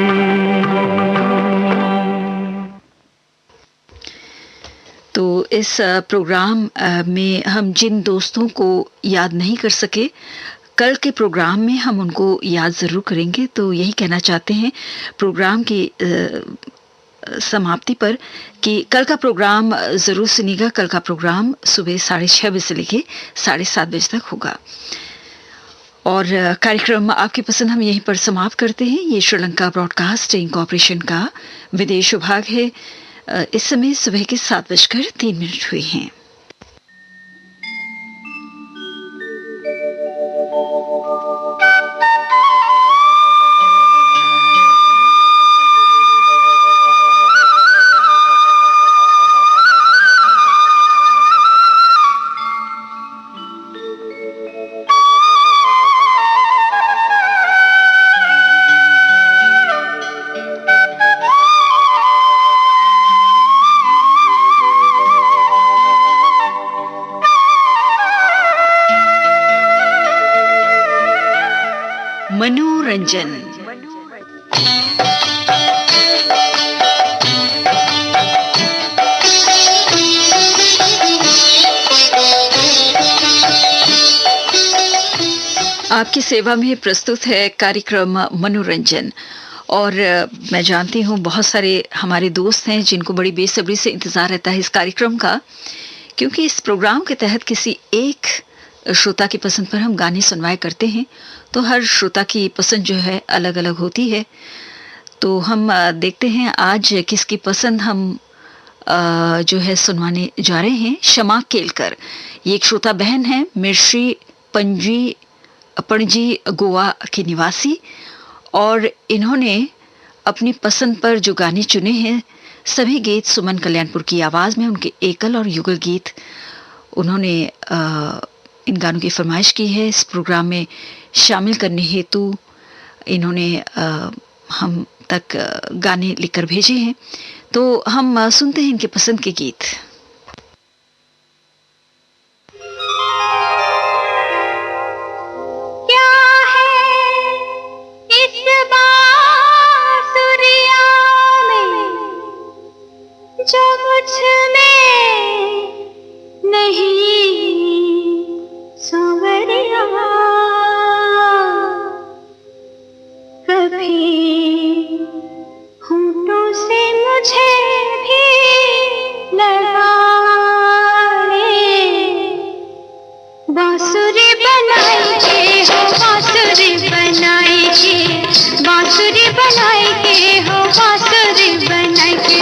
तो इस प्रोग्राम में हम जिन दोस्तों को याद नहीं कर सके, कल के प्रोग्राम में हम उनको याद ज़रूर करेंगे। तो यही कहना चाहते हैं प्रोग्राम की समाप्ति पर कि कल का प्रोग्राम ज़रूर सुनिएगा। कल का प्रोग्राम सुबह 6:30 बजे से लेकर 7:30 बजे तक होगा। और कार्यक्रम आपकी पसंद हम यहीं पर समाप्त करते हैं। ये श्रीलंका ब्रॉडकास्टिंग कॉरपोरेशन का विदेश विभाग है। इस समय सुबह के 7:03 हुए हैं। मनोरंजन। आपकी सेवा में प्रस्तुत है कार्यक्रम मनोरंजन। और मैं जानती हूँ बहुत सारे हमारे दोस्त हैं जिनको बड़ी बेसब्री से इंतज़ार रहता है इस कार्यक्रम का, क्योंकि इस प्रोग्राम के तहत किसी एक श्रोता की पसंद पर हम गाने सुनवाए करते हैं। तो हर श्रोता की पसंद जो है अलग अलग होती है। तो हम देखते हैं आज किसकी पसंद हम जो है सुनवाने जा रहे हैं। शमा केलकर, ये एक श्रोता बहन है, मिर्शी पणजी गोवा की निवासी, और इन्होंने अपनी पसंद पर जो गाने चुने हैं सभी गीत सुमन कल्याणपुर की आवाज़ में, उनके एकल और युगल गीत उन्होंने इन गानों की फरमाइश की है। इस प्रोग्राम में शामिल करने हेतु इन्होंने हम तक गाने लिखकर भेजे हैं। तो हम सुनते हैं इनके पसंद के गीत। क्या है इस बांसुरिया में जो मुझ में नहीं सांवरिया, कभी होठों से मुझे भी लगा ले, बांसुरी बनाएंगे हो बांसुरी बनाएंगे, बांसुरी बनाएंगे हो बांसुरी बनाएंगे।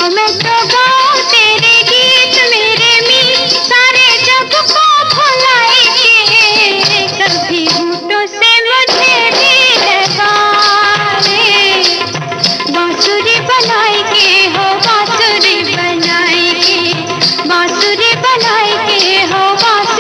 मैं तो गाऊं तेरे गीत मेरे मीत सारे जग को भुलाएंगे, कभी होठों से मुझे भी लगा ले, बांसुरी बनाएंगे हो बांसुरी बनाएंगे, बांसुरी बनाएंगे हो बांसुरी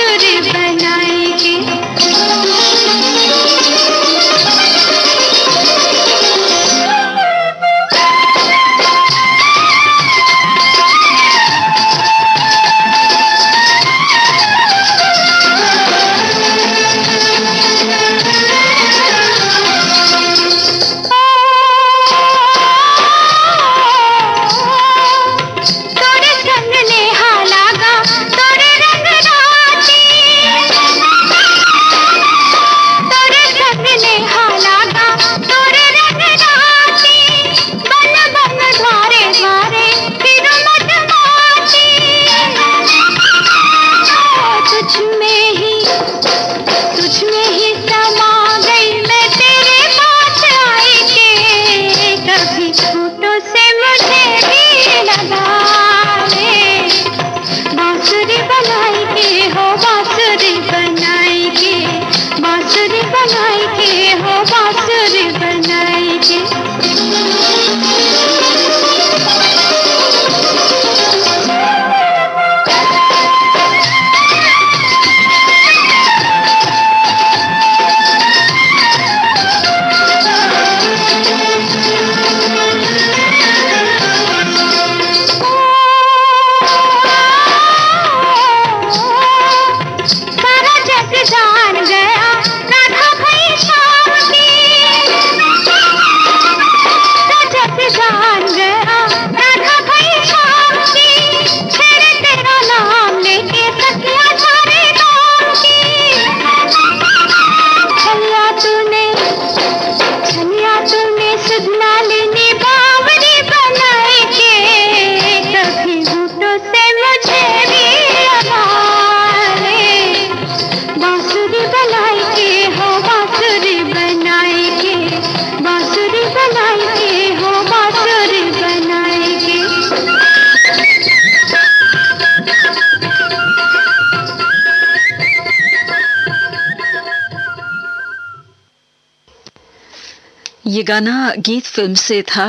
ये गाना गीत फिल्म से था।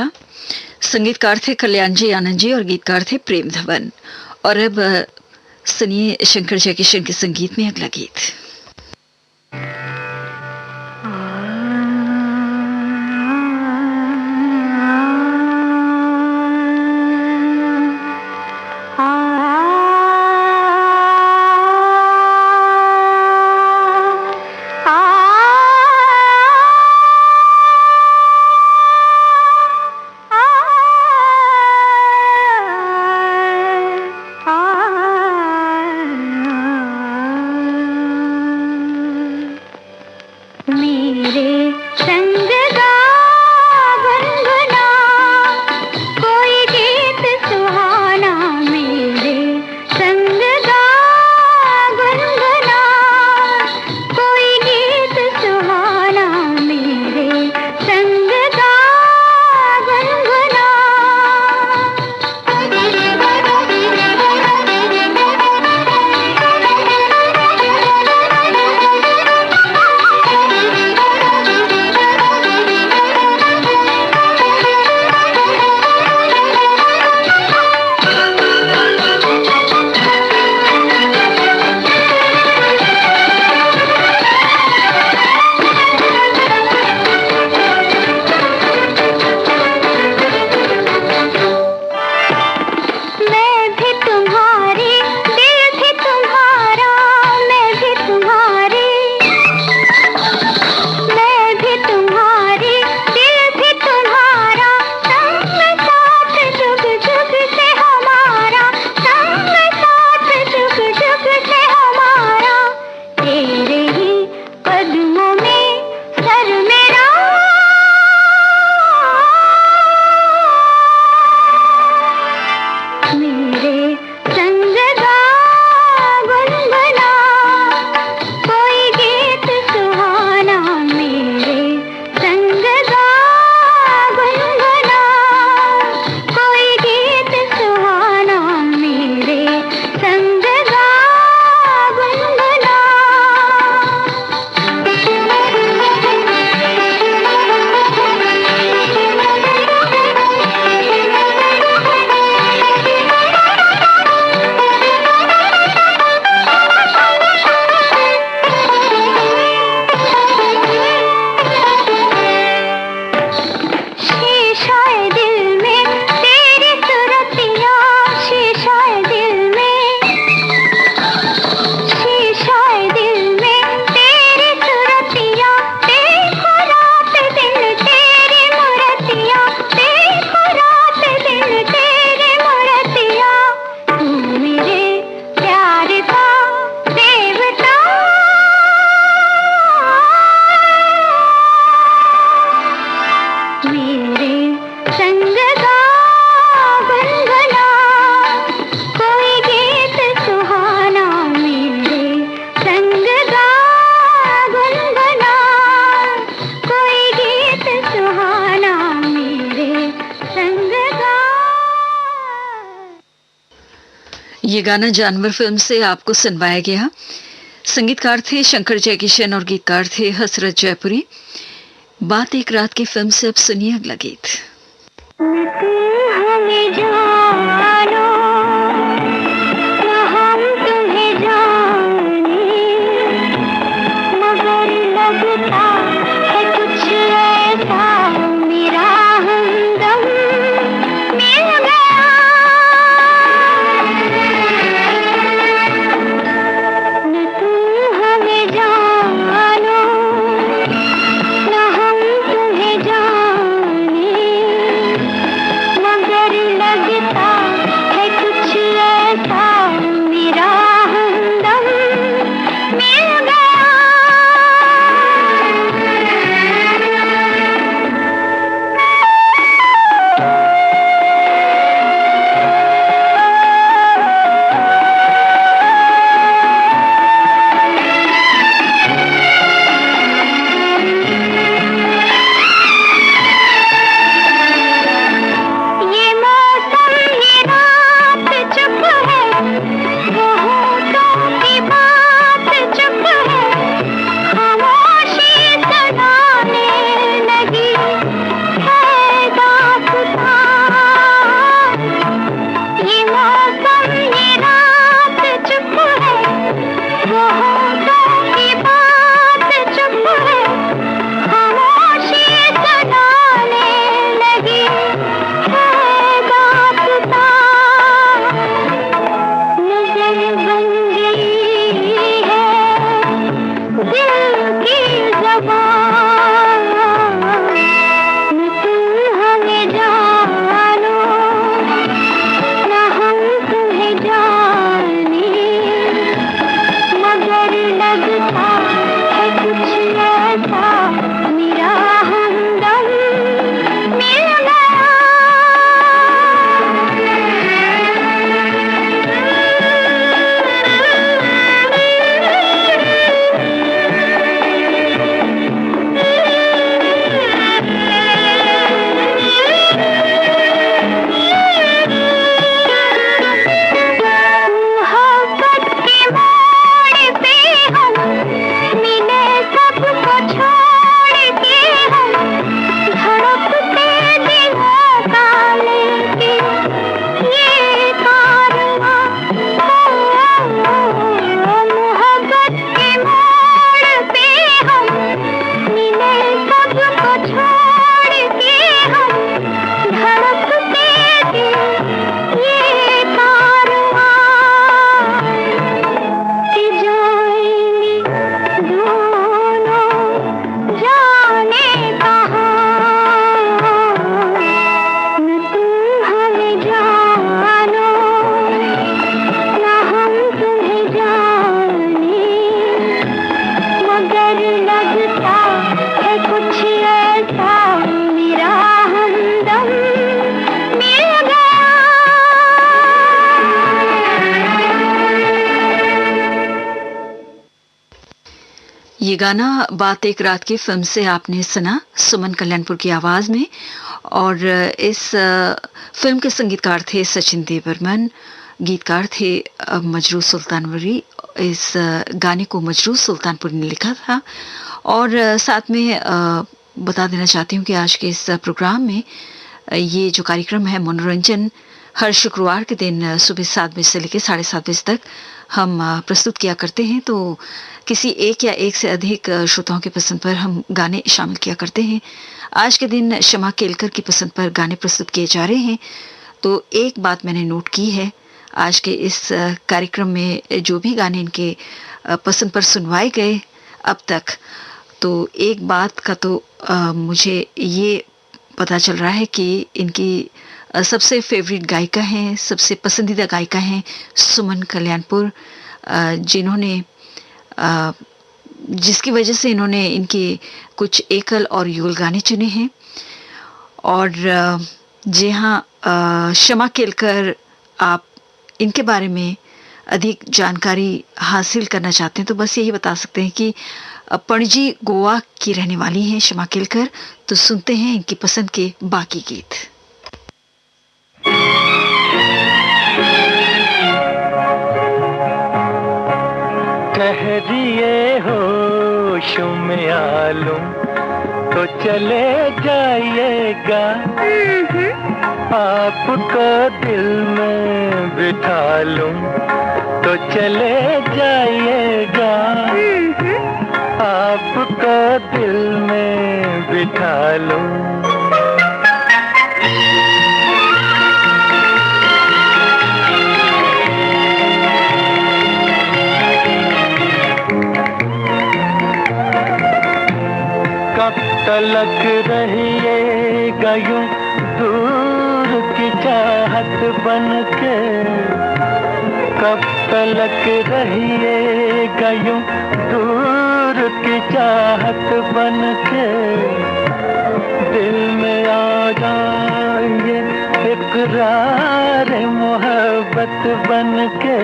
संगीतकार थे कल्याण जी आनंद जी और गीतकार थे प्रेम धवन। और अब सुनिए शंकर जयकिशन के संगीत में अगला गीत। ये गाना जानवर फिल्म से आपको सुनवाया गया। संगीतकार थे शंकर जयकिशन और गीतकार थे हसरत जयपुरी। बात एक रात की फिल्म से अब सुनिए अगला गीत। लगे ये गाना बात एक रात की फिल्म से आपने सुना सुमन कल्याणपुर की आवाज में। और इस फिल्म के संगीतकार थे सचिन देव बर्मन, गीतकार थे मजरू सुल्तानपुरी। इस गाने को मजरू सुल्तानपुरी ने लिखा था। और साथ में बता देना चाहती हूँ कि आज के इस प्रोग्राम में ये जो कार्यक्रम है मनोरंजन, हर शुक्रवार के दिन सुबह 7 बजे से लेकर 7:30 बजे तक हम प्रस्तुत किया करते हैं। तो किसी एक या एक से अधिक श्रोताओं की पसंद पर हम गाने शामिल किया करते हैं। आज के दिन शमा केलकर की पसंद पर गाने प्रस्तुत किए जा रहे हैं। तो एक बात मैंने नोट की है, आज के इस कार्यक्रम में जो भी गाने इनके पसंद पर सुनवाए गए अब तक, तो एक बात का तो मुझे ये पता चल रहा है कि इनकी सबसे फेवरेट गायिका हैं, सबसे पसंदीदा गायिका हैं सुमन कल्याणपुर, जिन्होंने जिसकी वजह से इन्होंने इनके कुछ एकल और युगल गाने चुने हैं। और जी हाँ, शमा केलकर, आप इनके बारे में अधिक जानकारी हासिल करना चाहते हैं तो बस यही बता सकते हैं कि पणजी गोवा की रहने वाली हैं शमा केलकर। तो सुनते हैं इनकी पसंद के बाकी गीत। ठहरिए होश में आलूं तो चले जाइएगा, आपको दिल में बिठा लूं तो चले जाइएगा, आपको दिल में बिठा लूं। कब तलक रहिएगा यूं दूर की चाहत बनके, कब तलक रहिएगा यूं दूर की चाहत बनके, दिल में आ जाएंगे इकरार मोहब्बत बनके,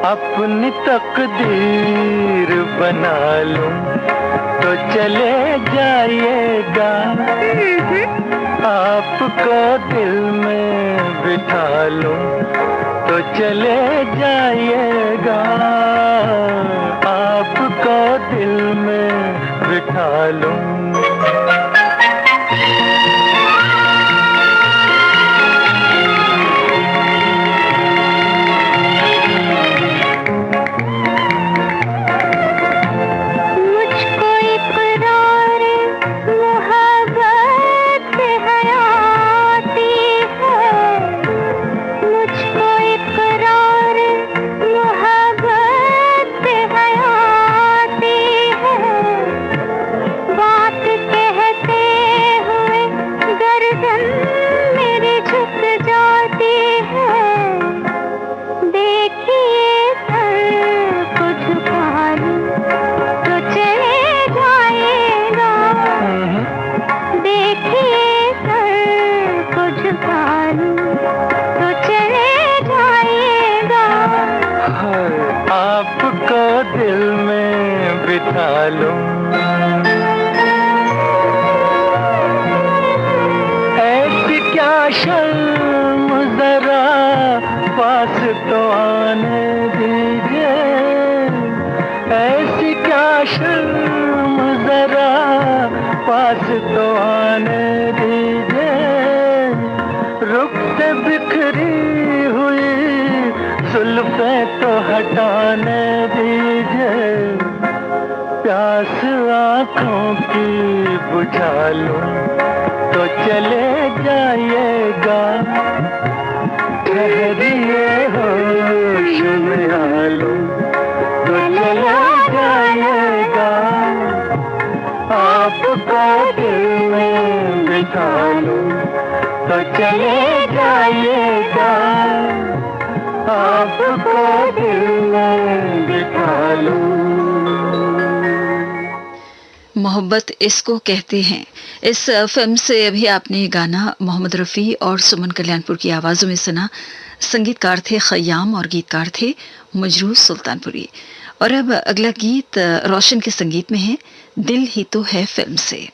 अपनी तकदीर बना लूं तो चले जाइएगा, आपको दिल में बिठा लूं तो चले जाइएगा, आपको दिल में बिठा लूं। ऐसी क्या शर्म जरा पास तो आने दीजिए, ऐसी क्या शर्म जरा पास तो आने दीजिए, रुख से बिखरी हुई जुल्फे तो हटाने दीजिए, प्यास आँखों की बुझा लूं तो चले जाइएगा, ठहरिए होश में आ लूं तो चले जाइएगा, आपको दिल में बिठा लूं तो चले जाइएगा, आपको दिल में बिठा लूं। मोहब्बत इसको कहते हैं, इस फिल्म से अभी आपने गाना मोहम्मद रफ़ी और सुमन कल्याणपुर की आवाज़ों में सुना। संगीतकार थे खयाम और गीतकार थे मजरू सुल्तानपुरी। और अब अगला गीत रोशन के संगीत में है, दिल ही तो है फिल्म से।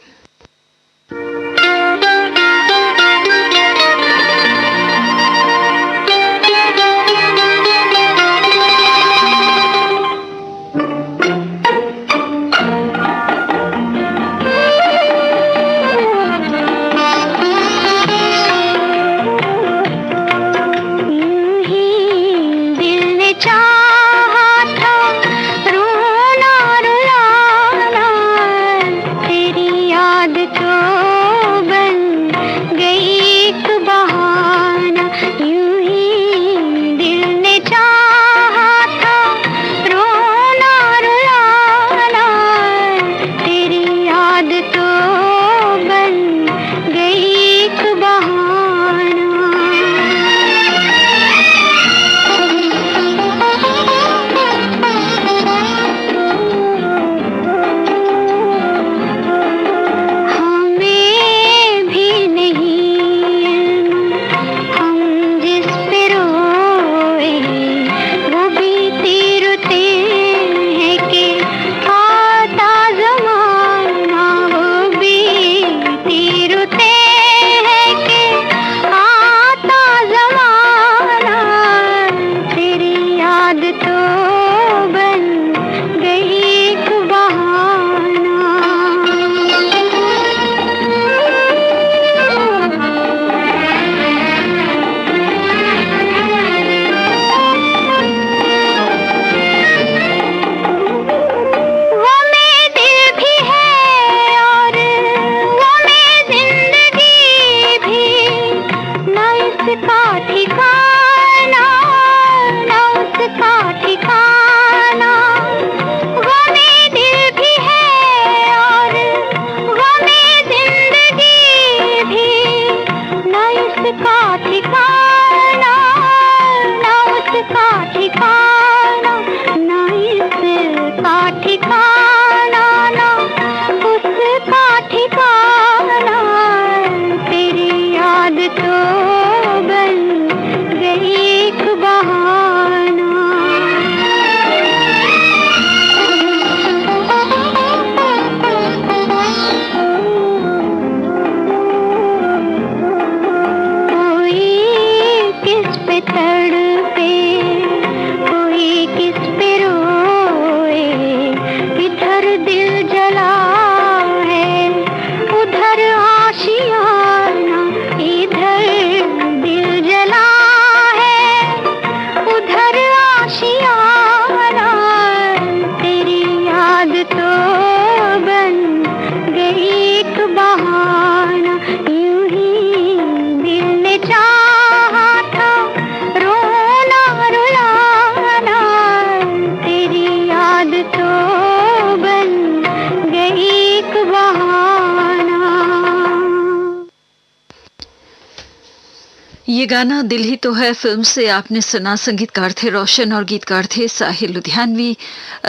ये गाना दिल ही तो है फिल्म से आपने सुना। संगीतकार थे रोशन और गीतकार थे साहिल लुधियानवी।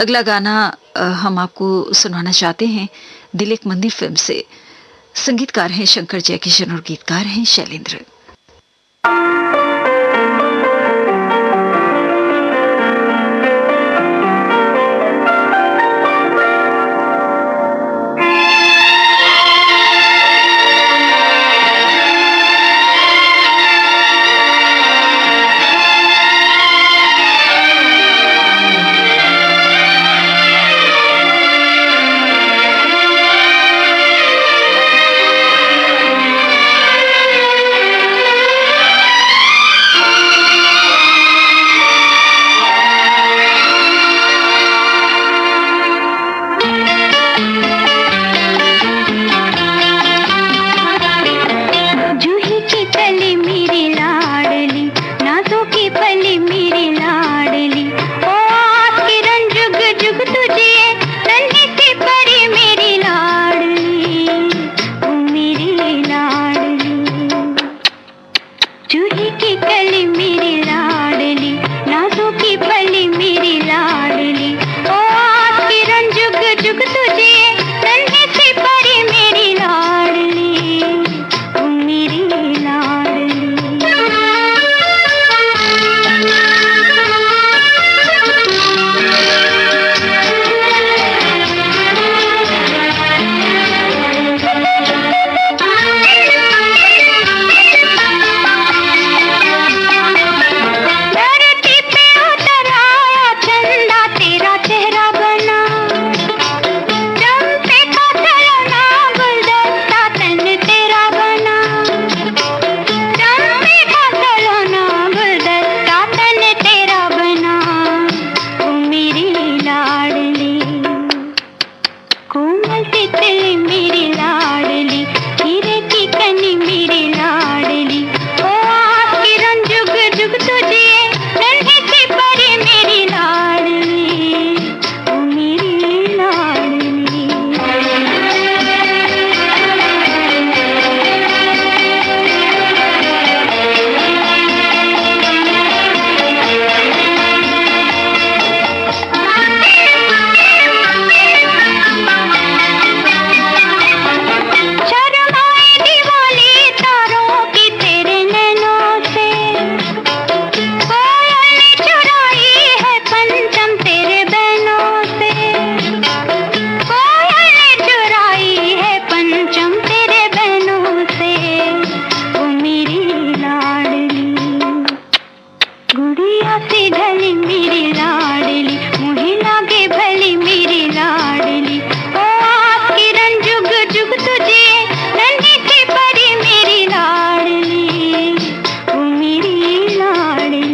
अगला गाना हम आपको सुनाना चाहते हैं दिल एक मंदिर फिल्म से। संगीतकार हैं शंकर जयकिशन और गीतकार हैं शैलेंद्र। मेरी लाडली, मुहे लागे भली मेरी लाडली। ओ आस किरण जुग जुग तुझे, नन्ही सी परी मेरी लाडली, ओ मेरी लाडली।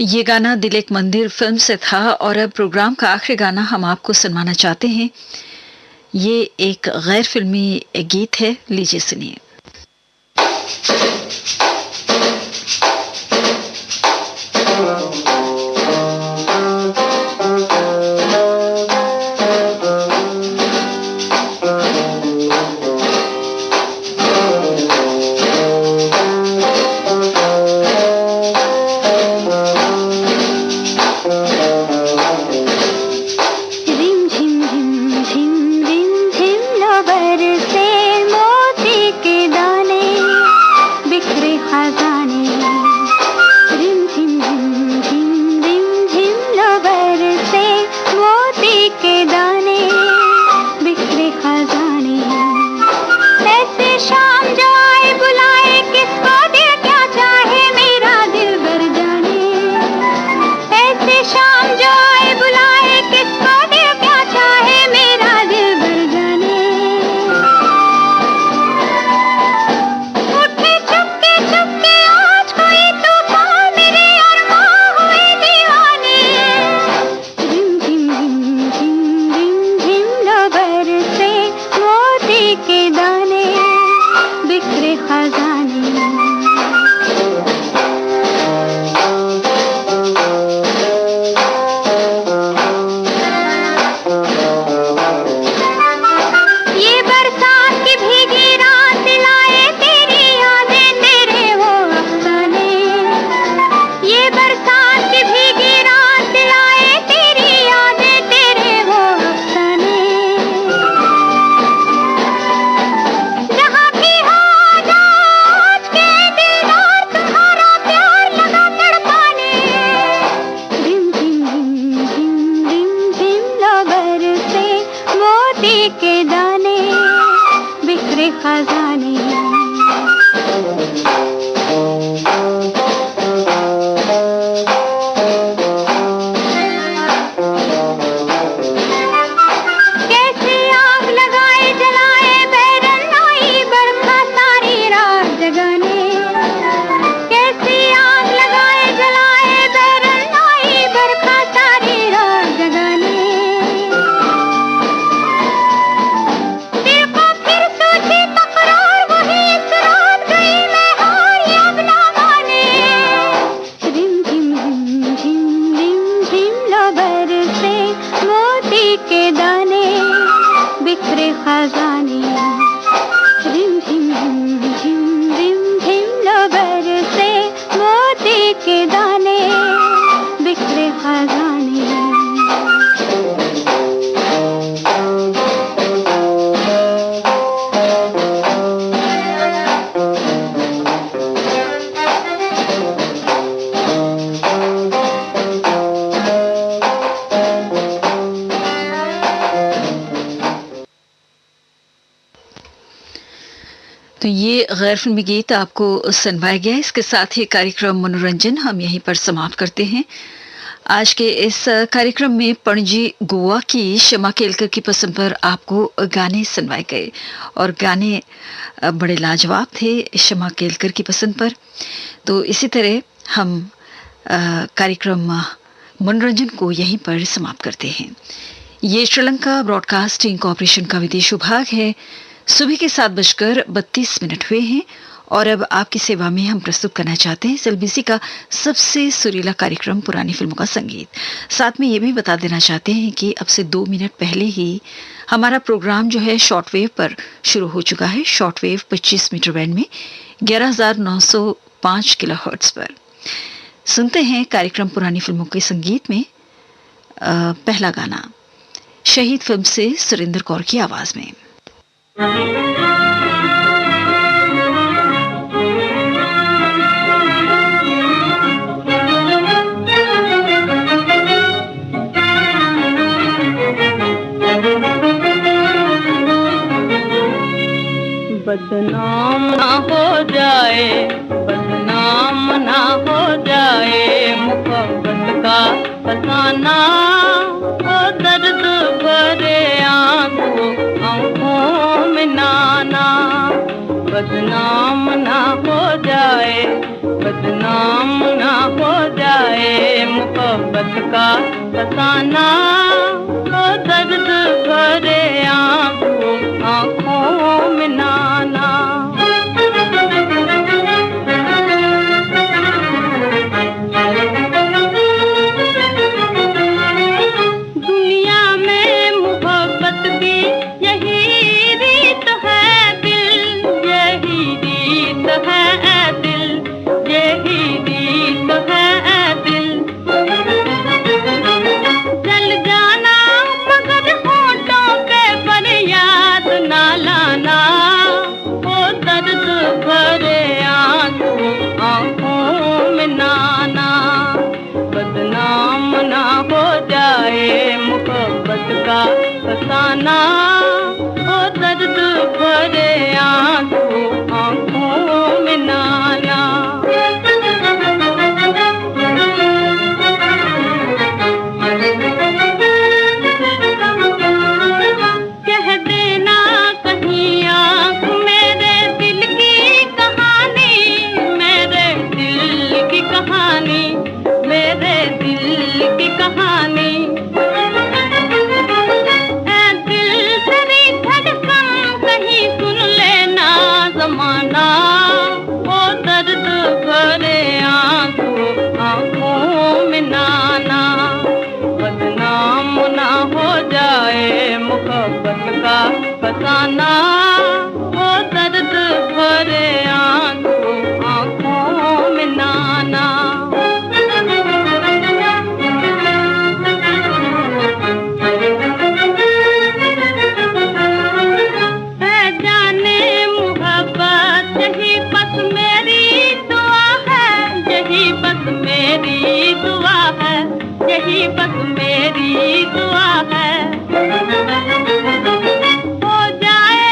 ये गाना दिल एक मंदिर फिल्म से था और अब प्रोग्राम का आखिरी गाना हम आपको सुनवाना चाहते हैं। ये एक गैर फिल्मी गीत है, लीजिए सुनिए। तो ये गैर फिल्मी गीत आपको सुनवाया गया। इसके साथ ही कार्यक्रम मनोरंजन हम यहीं पर समाप्त करते हैं। आज के इस कार्यक्रम में पणजी गोवा की शमा केलकर की पसंद पर आपको गाने सुनवाए गए और गाने बड़े लाजवाब थे शमा केलकर की पसंद पर। तो इसी तरह हम कार्यक्रम मनोरंजन को यहीं पर समाप्त करते हैं। ये श्रीलंका ब्रॉडकास्टिंग कॉरपोरेशन का विदेश विभाग है। सुबह के 7:32 हुए हैं और अब आपकी सेवा में हम प्रस्तुत करना चाहते हैं एसएलबीसी का सबसे सुरीला कार्यक्रम पुरानी फिल्मों का संगीत। साथ में ये भी बता देना चाहते हैं कि अब से 2 मिनट पहले ही हमारा प्रोग्राम जो है शॉर्टवेव पर शुरू हो चुका है। शॉर्टवेव 25 मीटर बैंड में 11,905 किलोहर्ट्ज पर। सुनते हैं कार्यक्रम पुरानी फिल्मों के संगीत में पहला गाना शहीद फिल्म से सुरेंद्र कौर की आवाज में। बदनाम ना हो जाए, बदनाम ना हो जाए मुहब्बत का फसाना, ओ दर्द भरे आंखों में नाना। बदनाम ना हो जाए, बदनाम ना हो जाए मुहब्बत का फसाना, ओ दर्द भरे आंखों में नाना। दुनिया में मोहब्बत की यही रीत है दिल, यही रीत है दिल, यही रीत है दिल। चल जाना मगर होठों पे फरियाद ना लाना, ओ दर्द भरे आंखों में नाना। बदनाम ना हो जाए मोहब्बत का फसाना, ओ दर्द भरे आंखों में नाना। कह देना कहीं आंख मेरे दिल की कहानी, मेरे दिल की कहानी, मेरे दिल की कहानी। ऐ दिल तेरी धड़कन कहीं सुन लेना ज़माना, ओ दर्द भरे आंखों में नाना। बदनाम ना हो जाए मोहब्बत का फसाना, ओ दर्द भरे आंखों में नाना। है जाने मोहब्बत यही बस मेरी दुआ है, यही बस मेरी दुआ है, यही बस मेरी दुआ है। हो जाए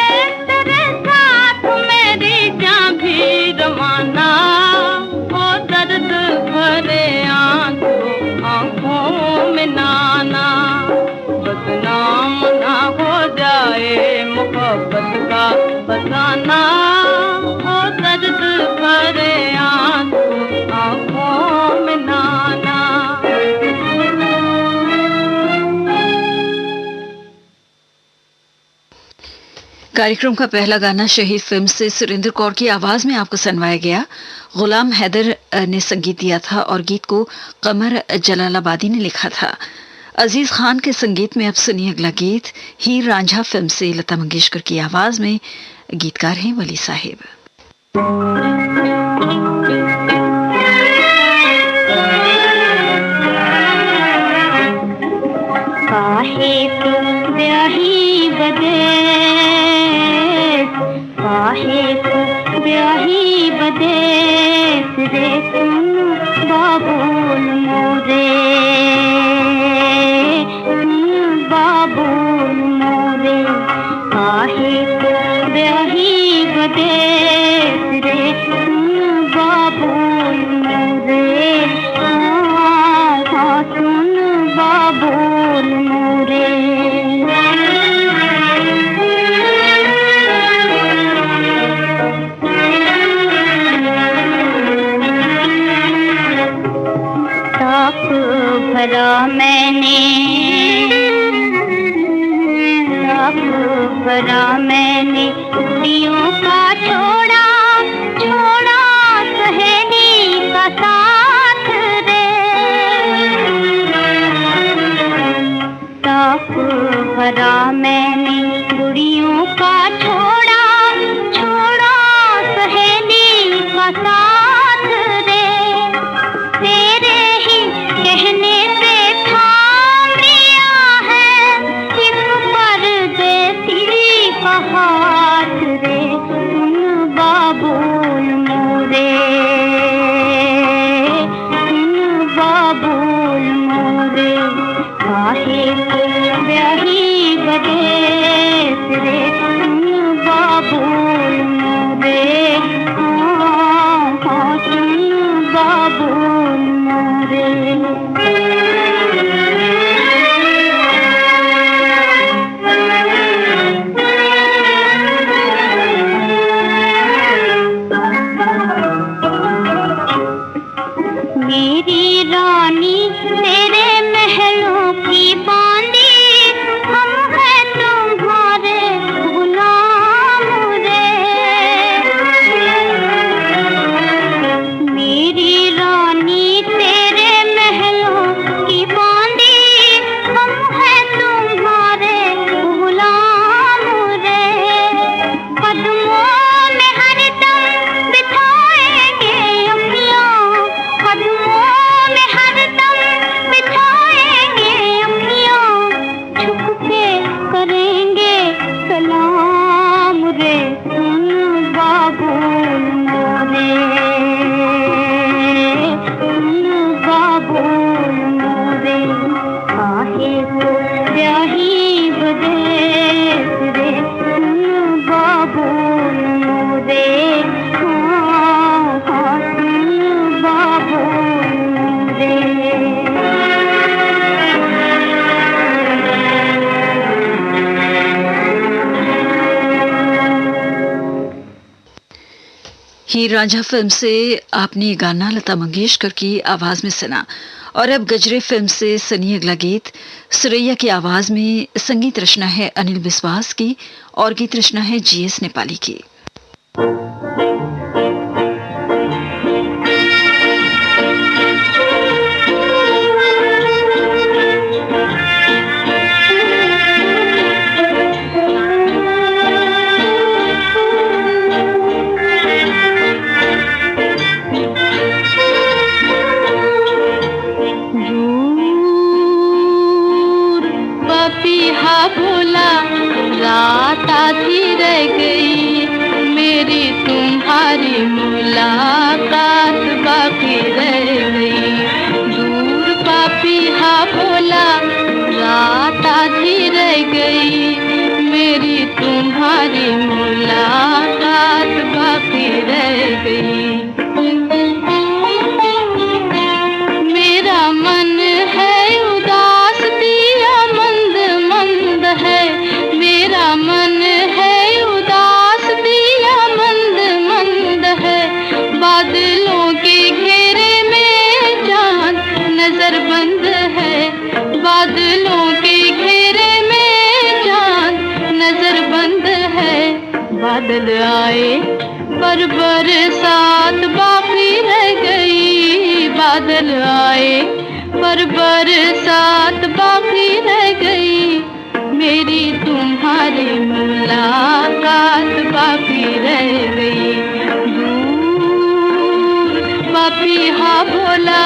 तेरे साथ मेरी जान भी रवाना, ओ दर्द भरे आंखों में नाना। बदनाम ना हो जाए मोहब्बत का फसाना, ओ दर्द भरे आंखों में नाना। कार्यक्रम का पहला गाना शहीद फिल्म से सुरेंद्र कौर की आवाज में आपको सुनवाया गया। गुलाम हैदर ने संगीत दिया था और गीत को कमर जलालाबादी ने लिखा था। अजीज खान के संगीत में अब सुनिए अगला गीत हीर रांझा फिल्म से लता मंगेशकर की आवाज में। गीतकार हैं वली साहिब। काहे तू ब्याही बदे, काहे तू ब्याही बदेस रे सुन बाबुल मोरे, बाबुल मोरे। काहे तू ब्याही बदेस रे सुन बाबुल मोरे। हाँ सुन भरा मैंने, साफ भरा मैंने, उड़ियों का छोड़ा छोड़ा सहेली का साथ रे। साफ भरा मैंने, उड़ियों का छोड़ा छोड़ा सहेली का साथ रे। तेरे ही कहने पे थाम लिया है एक परदेसी का हाथ रे। सुन बाबुल मोरे, सुन बाबुल मोरे, काहे को ब्याही बदेस रे। सुन बाबुल मोरे, हाँ हाँ सुन बाबुल मोरे। मेरी रानी तेरे महलों की बांदी, हम हैं तुम्हारे गुलाम रे। मेरी रानी तेरे महलों की बांदी, हम हैं तुम्हारे गुलाम रे। कदमों में हरदम बिठाएंगे अखियाँ, कदमों में हरदम बिठाएंगे अखियाँ, झुक के करेंगे सलाम रे। सुन बाबुल मोरे, सुन बाबुल मोरे, काहे को ब्याही बदेस रे। सुन बाबुल मोरे, हाँ हाँ सुन बाबुल मोरे। हीर रांझा फिल्म से आपने ये गाना लता मंगेशकर की आवाज में सुना। और अब गजरे फिल्म से सुनिए अगला गीत। सुरैया की आवाज में संगीत रचना है अनिल विश्वास की और गीत रचना है जीएस नेपाली की। पपीहा बोला रात आधी रह गई, मेरी तुम्हारी मुलाकात बाकी रह गई। दूर पपीहा बोला रात आधी रह गई, मेरी तुम्हारी मुलाकात बाकी रह गई। मेरा मन है उदास दिया मंद मंद है, मेरा मन है उदास दिया मंद मंद है। बादलों के घेरे में चांद नजर बंद है, बादलों के घेरे में चांद नजर बंद है। बादल आए पर बरसात बाकी रह गई, बादल आए पर बरसात बाकी रह गई, मेरी तुम्हारी मुलाकात बाकी रह गई। दूर पपीहा बोला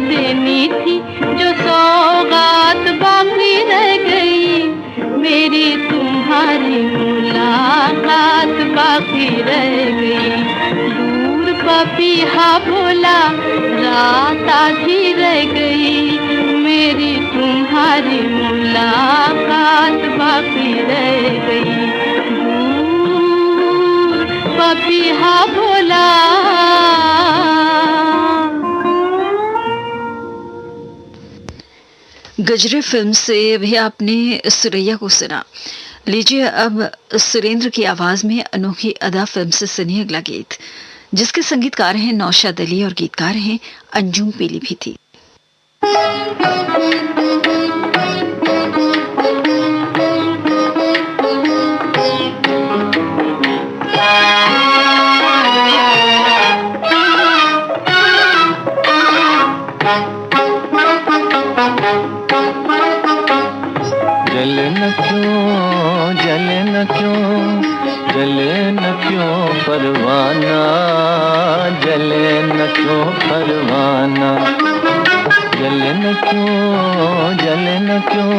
देनी थी जो सौगात बाकी रह गई। बाकी रह गई। दूर पपीहा बोला रात आधी रह गई, मेरी तुम्हारी मुलाकात बाकी रह गई। दूर पपीहा बोला। गजरे फिल्म से भी आपने सुरैया को सुना। लीजिए अब सुरेंद्र की आवाज में अनोखी अदा फिल्म से सुनिए अगला गीत, जिसके संगीतकार हैं नौशाद अली और गीतकार हैं अंजुम पीलीभीती। जले न क्यों परवाना, जले न क्यों परवाना, जले न क्यों, जले न क्यों,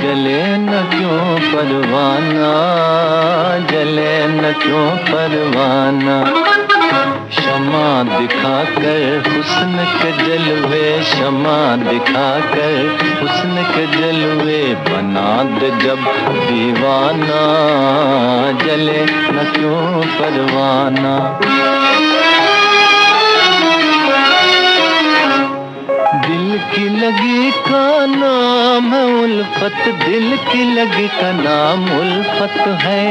जले न क्यों परवाना, जले न क्यों परवाना। शमा दिखाकर हुस्न के जलवे, शमा दिखाकर हुस्न के जलवे बना दे जब दीवाना, जले न क्यों परवाना। दिल की लगी का नाम है उल्फत, दिल की लगी का नाम उल्फत है।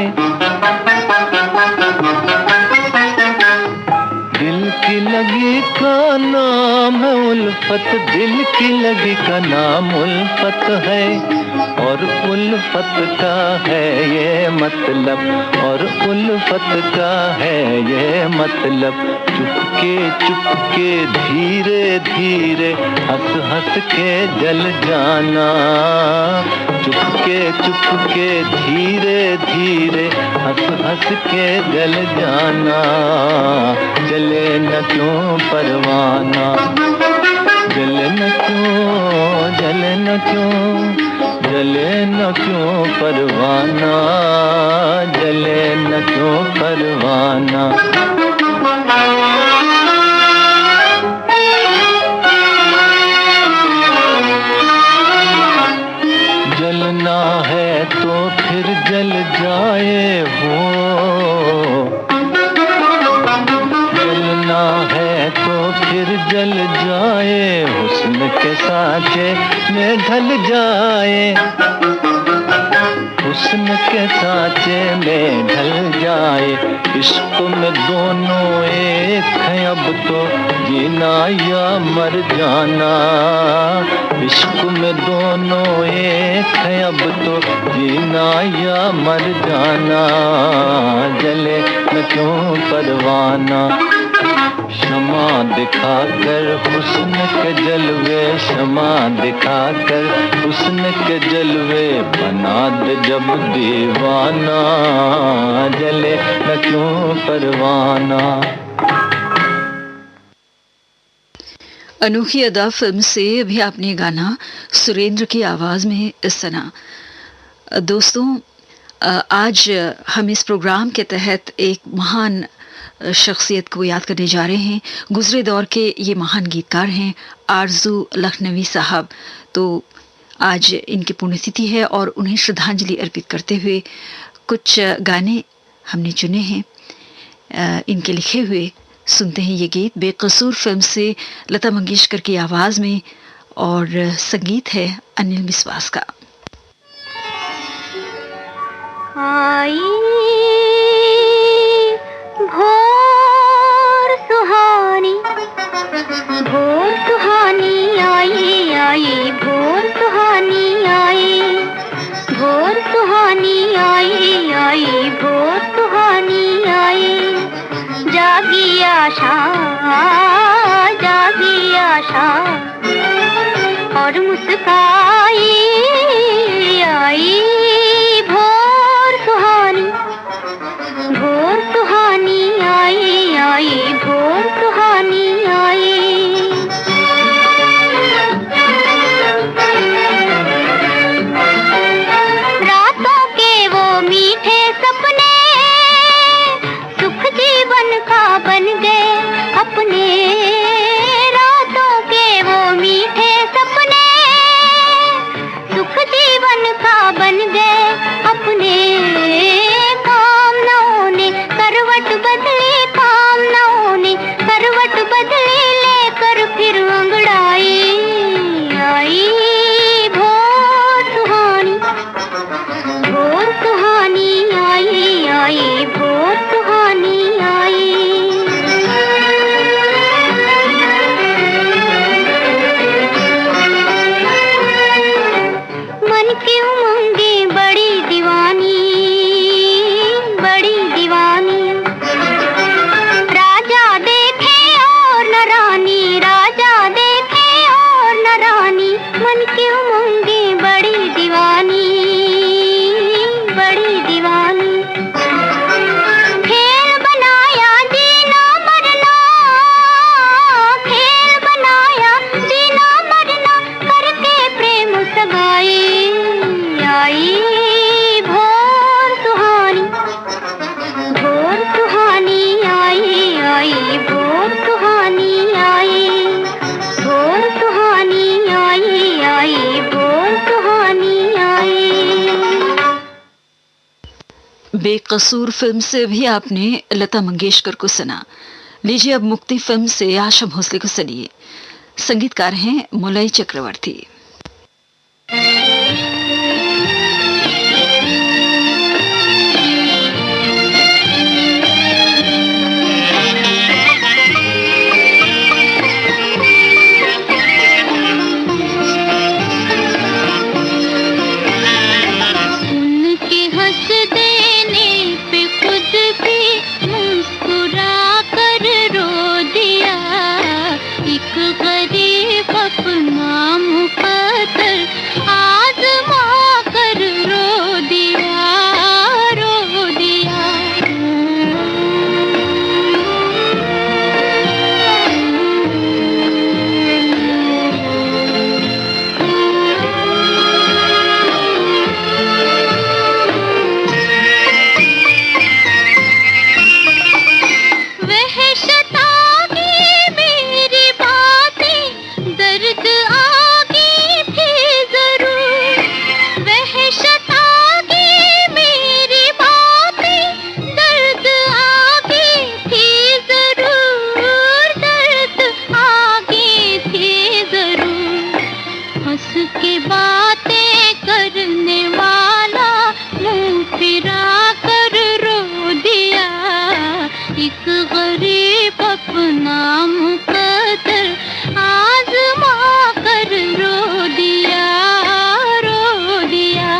दिल की लगी का नाम है उल्फत, दिल की लगी का नाम उल्फत है। और उल्फत का है ये मतलब, और उल्फत का है ये मतलब। चुपके चुपके धीरे धीरे हंस हंस के जल जाना, चुपके चुपके धीरे धीरे हंस हंस के जल जाना। जले न क्यों परवाना, जले न क्यों, जले न क्यों, जले न क्यों परवाना, जले न क्यों परवाना। जलना है तो फिर जल जाए हो, जलना है तो फिर जल जाए, हुस्न के सांचे में ढल जाए, हुस्न के सांचे में ढल जाए। इश्क में दोनों एक हैं अब तो, जीना या मर जाना। इश्क में दोनों एक हैं अब तो, जीना या मर जाना। जले न क्यों परवाना, शमा दिखाकर हुस्न के जलवे, शमा दिखाकर हुस्न के जलवे बना दे जब दीवाना। जले न क्यों परवाना। अनोखी अदा फिल्म से भी आपने गाना सुरेंद्र की आवाज में सुना। दोस्तों, आज हम इस प्रोग्राम के तहत एक महान शख्सियत को याद करने जा रहे हैं। गुजरे दौर के ये महान गीतकार हैं आरजू लखनवी साहब। तो आज इनकी पुण्यतिथि है और उन्हें श्रद्धांजलि अर्पित करते हुए कुछ गाने हमने चुने हैं इनके लिखे हुए। सुनते हैं ये गीत बेकसूर फिल्म से लता मंगेशकर की आवाज में, और संगीत है अनिल विश्वास का। आई भोर सुहानी, भोर सुहानी आई, आई भोर सुहानी आई, भोर सुहानी आई, आई भोर सुहानी आई। जागी आशा, जागी आशा और मुस्काई आई। भोर सुहानी, भोर सुहानी आई, आई भोर सुहानी आई। रातों के वो मीठे सपने मन की उमंगे बड़ी दीवानी, बड़ी दीवानी। राजा देखे और न रानी, राजा देखे और न रानी, मन की उमंगे बड़ी दीवानी, बड़ी दीवानी। खेल बनाया जीना मरना, खेल बनाया जीना मरना, करके प्रेम सगाई। आई भोर सुहानी, भोर सुहानी आई, आई भोर सुहानी आई, भोर सुहानी आई, आई भोर सुहानी आई। बेकसूर फिल्म से भी आपने लता मंगेशकर को सुना। लीजिए अब मुक्ति फिल्म से आशा भोसले को सुनिए। संगीतकार हैं मुलई चक्रवर्ती। उनके हंस देने पे खुद भी मुस्कुरा कर रो दिया, एक गरीब अपना मुकद्दर आज़मा कर रो दिया, रो दिया। वहशत आगी मेरी बातें, दर्द आगी भी जरूर। वहशत आगी मेरी बातें, दर्द आगी थी जरूर, दर्द आगी थी जरूर। हंस के बातें करने वाला मुंह फिरा कर रो दिया, एक गरीब अपना मुकद्दर आज़मा कर रो दिया, रो दिया।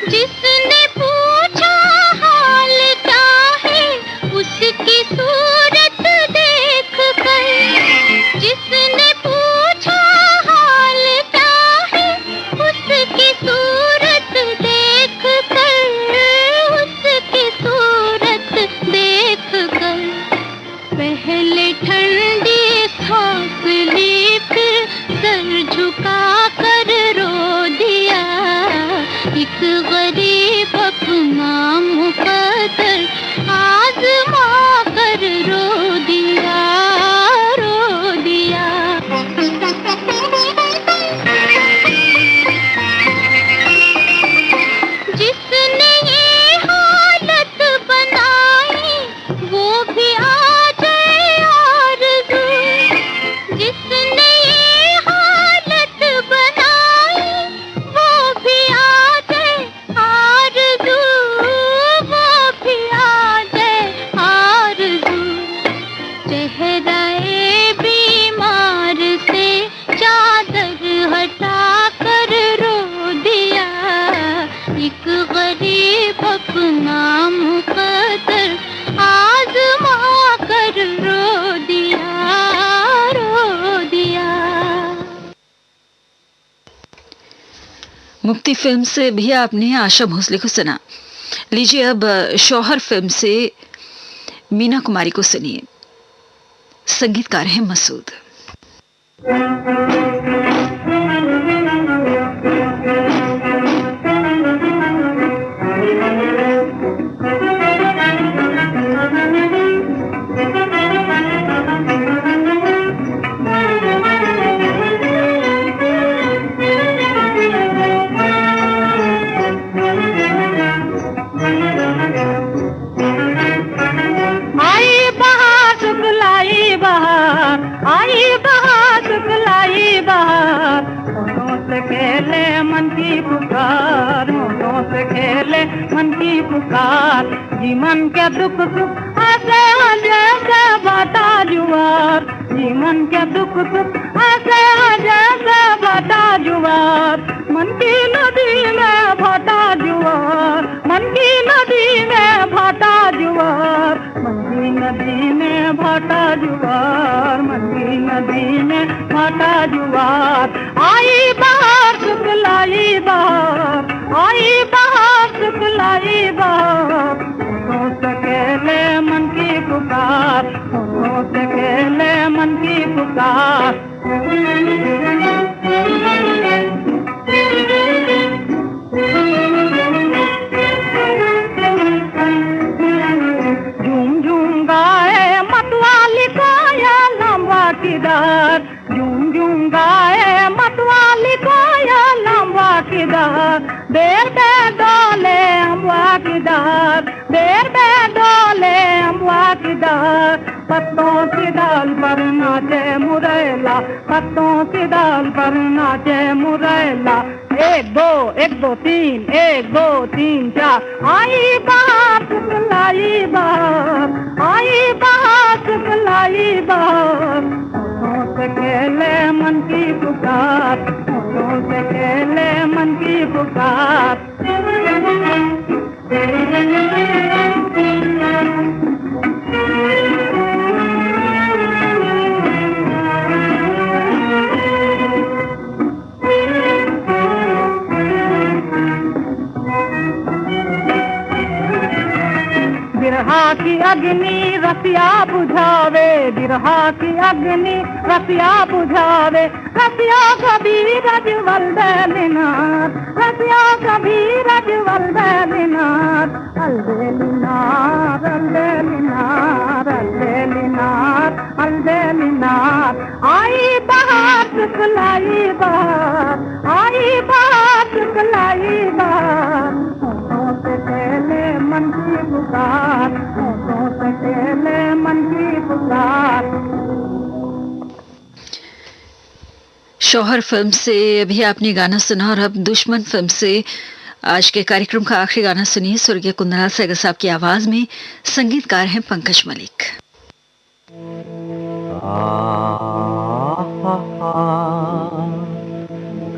जिसने पूछा हाल क्या है, उसकी सूरत देख कर। जिसने पूछा हाल क्या है, उसकी सूरत देख कर, उसकी सूरत देख कर। पहले ठंडी सांस ली, फिर सर झुका कर रो दिया, एक गरीब अपना मुकद्दर आज़मा कर रो दिया, रो दिया। जिसने ये हालत बनाई, वो भी आ जाए आरज़ू। जिसने ये हालत बनाई, वो भी आ जाए आरज़ू, वो भी आ जाए आरज़ू। चेहरे बीमार से चादर हटा कर रो दिया, एक गरीब अपना मुकद्दर आज़मा कर रो दिया, रो दिया। मुक्ति फिल्म से भी आपने आशा भोसले को सुना। लीजिए अब शौहर फिल्म से मीना कुमारी को सुनिए। संगीतकार हैं मसूद। आई बहार खेले मन की पुकार, होठों से खेले मन की पुकार। जीवन के दुख सुख ऐसे जैसे भाटा जुआर, जीवन के दुख सुख ऐसे जैसे भाटा जुआर। मन की नदी में भाटा जुआर, मन की नदी में भाटा जुआर, मन की नदी में भाटा जुआर, मन की नदी में भाटा जुआर। आई बाहर शुक्लाई बाहर, आई बाहर शुक्लाई बाहर। होठों से खेले मन की पुकार, होठों से खेले मन की पुकार। झूम झूम गाए मतवाली कोयल लंबा किधर, झूम झूम गाए मतवाली कोयल लंबा किधर। देर बे डोले अम्बा किधर, देर बे डोले अम्बा किधर। पत्तों की डाल पर नाचे मुरैला, पत्तों की डाल पर नाचे मुरैला। एक दो तीन, एक दो तीन चार। आई बाहर शुक्लाई बाहर, आई बाहर शुक्लाई बाहर। होठों से खेले मन की पुकार, होठों से खेले मन की पुकार। बिरहा की अग्नि रसिया बुझावे, बिरहा की अग्नि रसिया बुझावे। रसिया कभी रजवल बैलिनाथ, रसिया कभी रजवल बैलिनाथ। अलबेलिनाथ, अलबेलिनाथ, अलबेलिनाथ, अलबेलिनाथ। आई बाहर शुक्लाई बाहर, आई बाहर शुक्लाई बाहर। होठों से खेले मन की पुकार, होठों से खेले मन की पुकार। शौहर फिल्म से अभी आपने गाना सुना और अब दुश्मन फिल्म से आज के कार्यक्रम का आखिरी गाना सुनिए। स्वर्गीय कुंदनलाल सहगल साहब की आवाज में, संगीतकार हैं पंकज मलिक।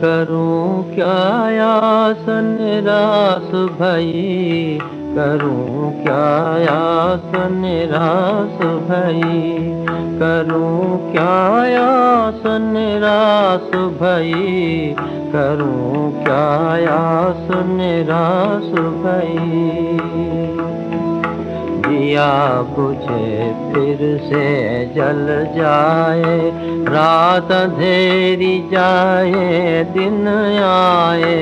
करूं क्या यासन रास भई, करूं क्या यासन रास भई। करूं क्या यासन रास भई, करूं क्या यासन रास भई। दिया बुझे फिर से जल जाए, रात अंधेरी जाए दिन आए।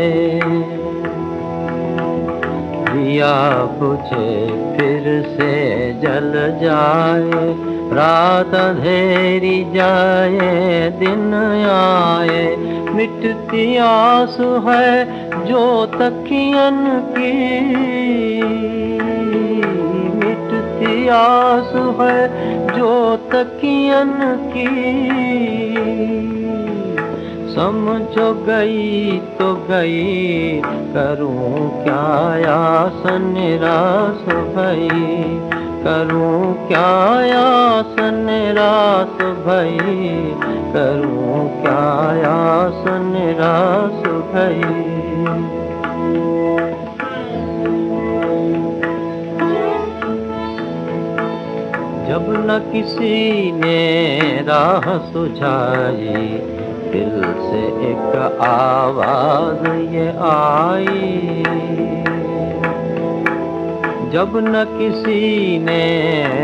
दिया बुझे फिर से जल जाए, रात अंधेरी जाए दिन आए। मिटती आस है जो तकियन की, मिटती आस है जो तकियन की। समझो गई तो गई, करूं क्या यासन रास भई। करूं क्या यासन रास भई, करूं क्या यासन रास भई। जब न किसी ने राह सुझाई, दिल से एक आवाज ये आई। जब न किसी ने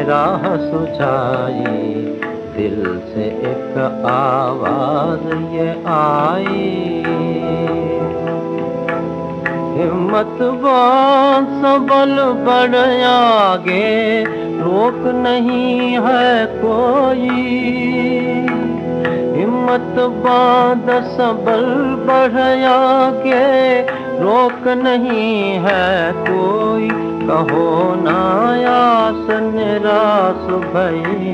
राह सुझाई, दिल से एक आवाज ये आई। हिम्मत बांध सबल बढ़ आगे, रोक नहीं है कोई। हिम्मत बांध सबल बढ़ आगे, रोक नहीं है कोई। कहो ना यासन रास भई,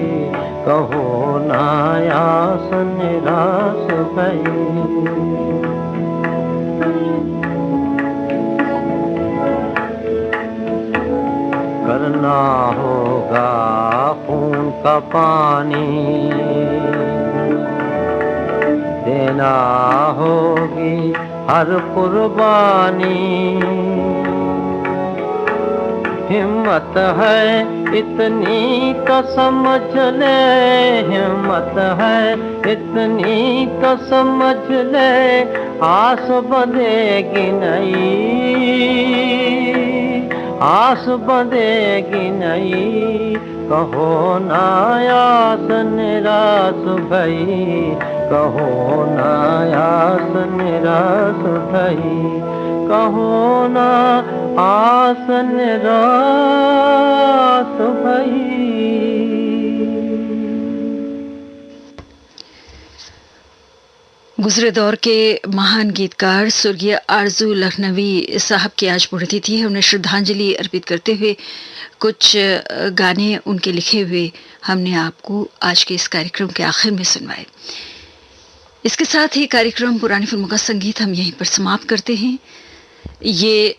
कहो ना यासन रास भई। पानी देना होगी हर कुर्बानी। हिम्मत है इतनी तो समझ ले, हिम्मत है इतनी तो समझ ले, आस बंधेगी नहीं, आस बंधेगी नहीं। कहो ना आस निराश भई, कहो ना आस निराश भई, कहो ना आस निराश भई। गुजरे दौर के महान गीतकार स्वर्गीय आरजू लखनवी साहब की आज पुण्यतिथि है। उन्हें श्रद्धांजलि अर्पित करते हुए कुछ गाने उनके लिखे हुए हमने आपको आज के इस कार्यक्रम के आखिर में सुनवाए। इसके साथ ही कार्यक्रम पुरानी फिल्मों का संगीत हम यहीं पर समाप्त करते हैं। ये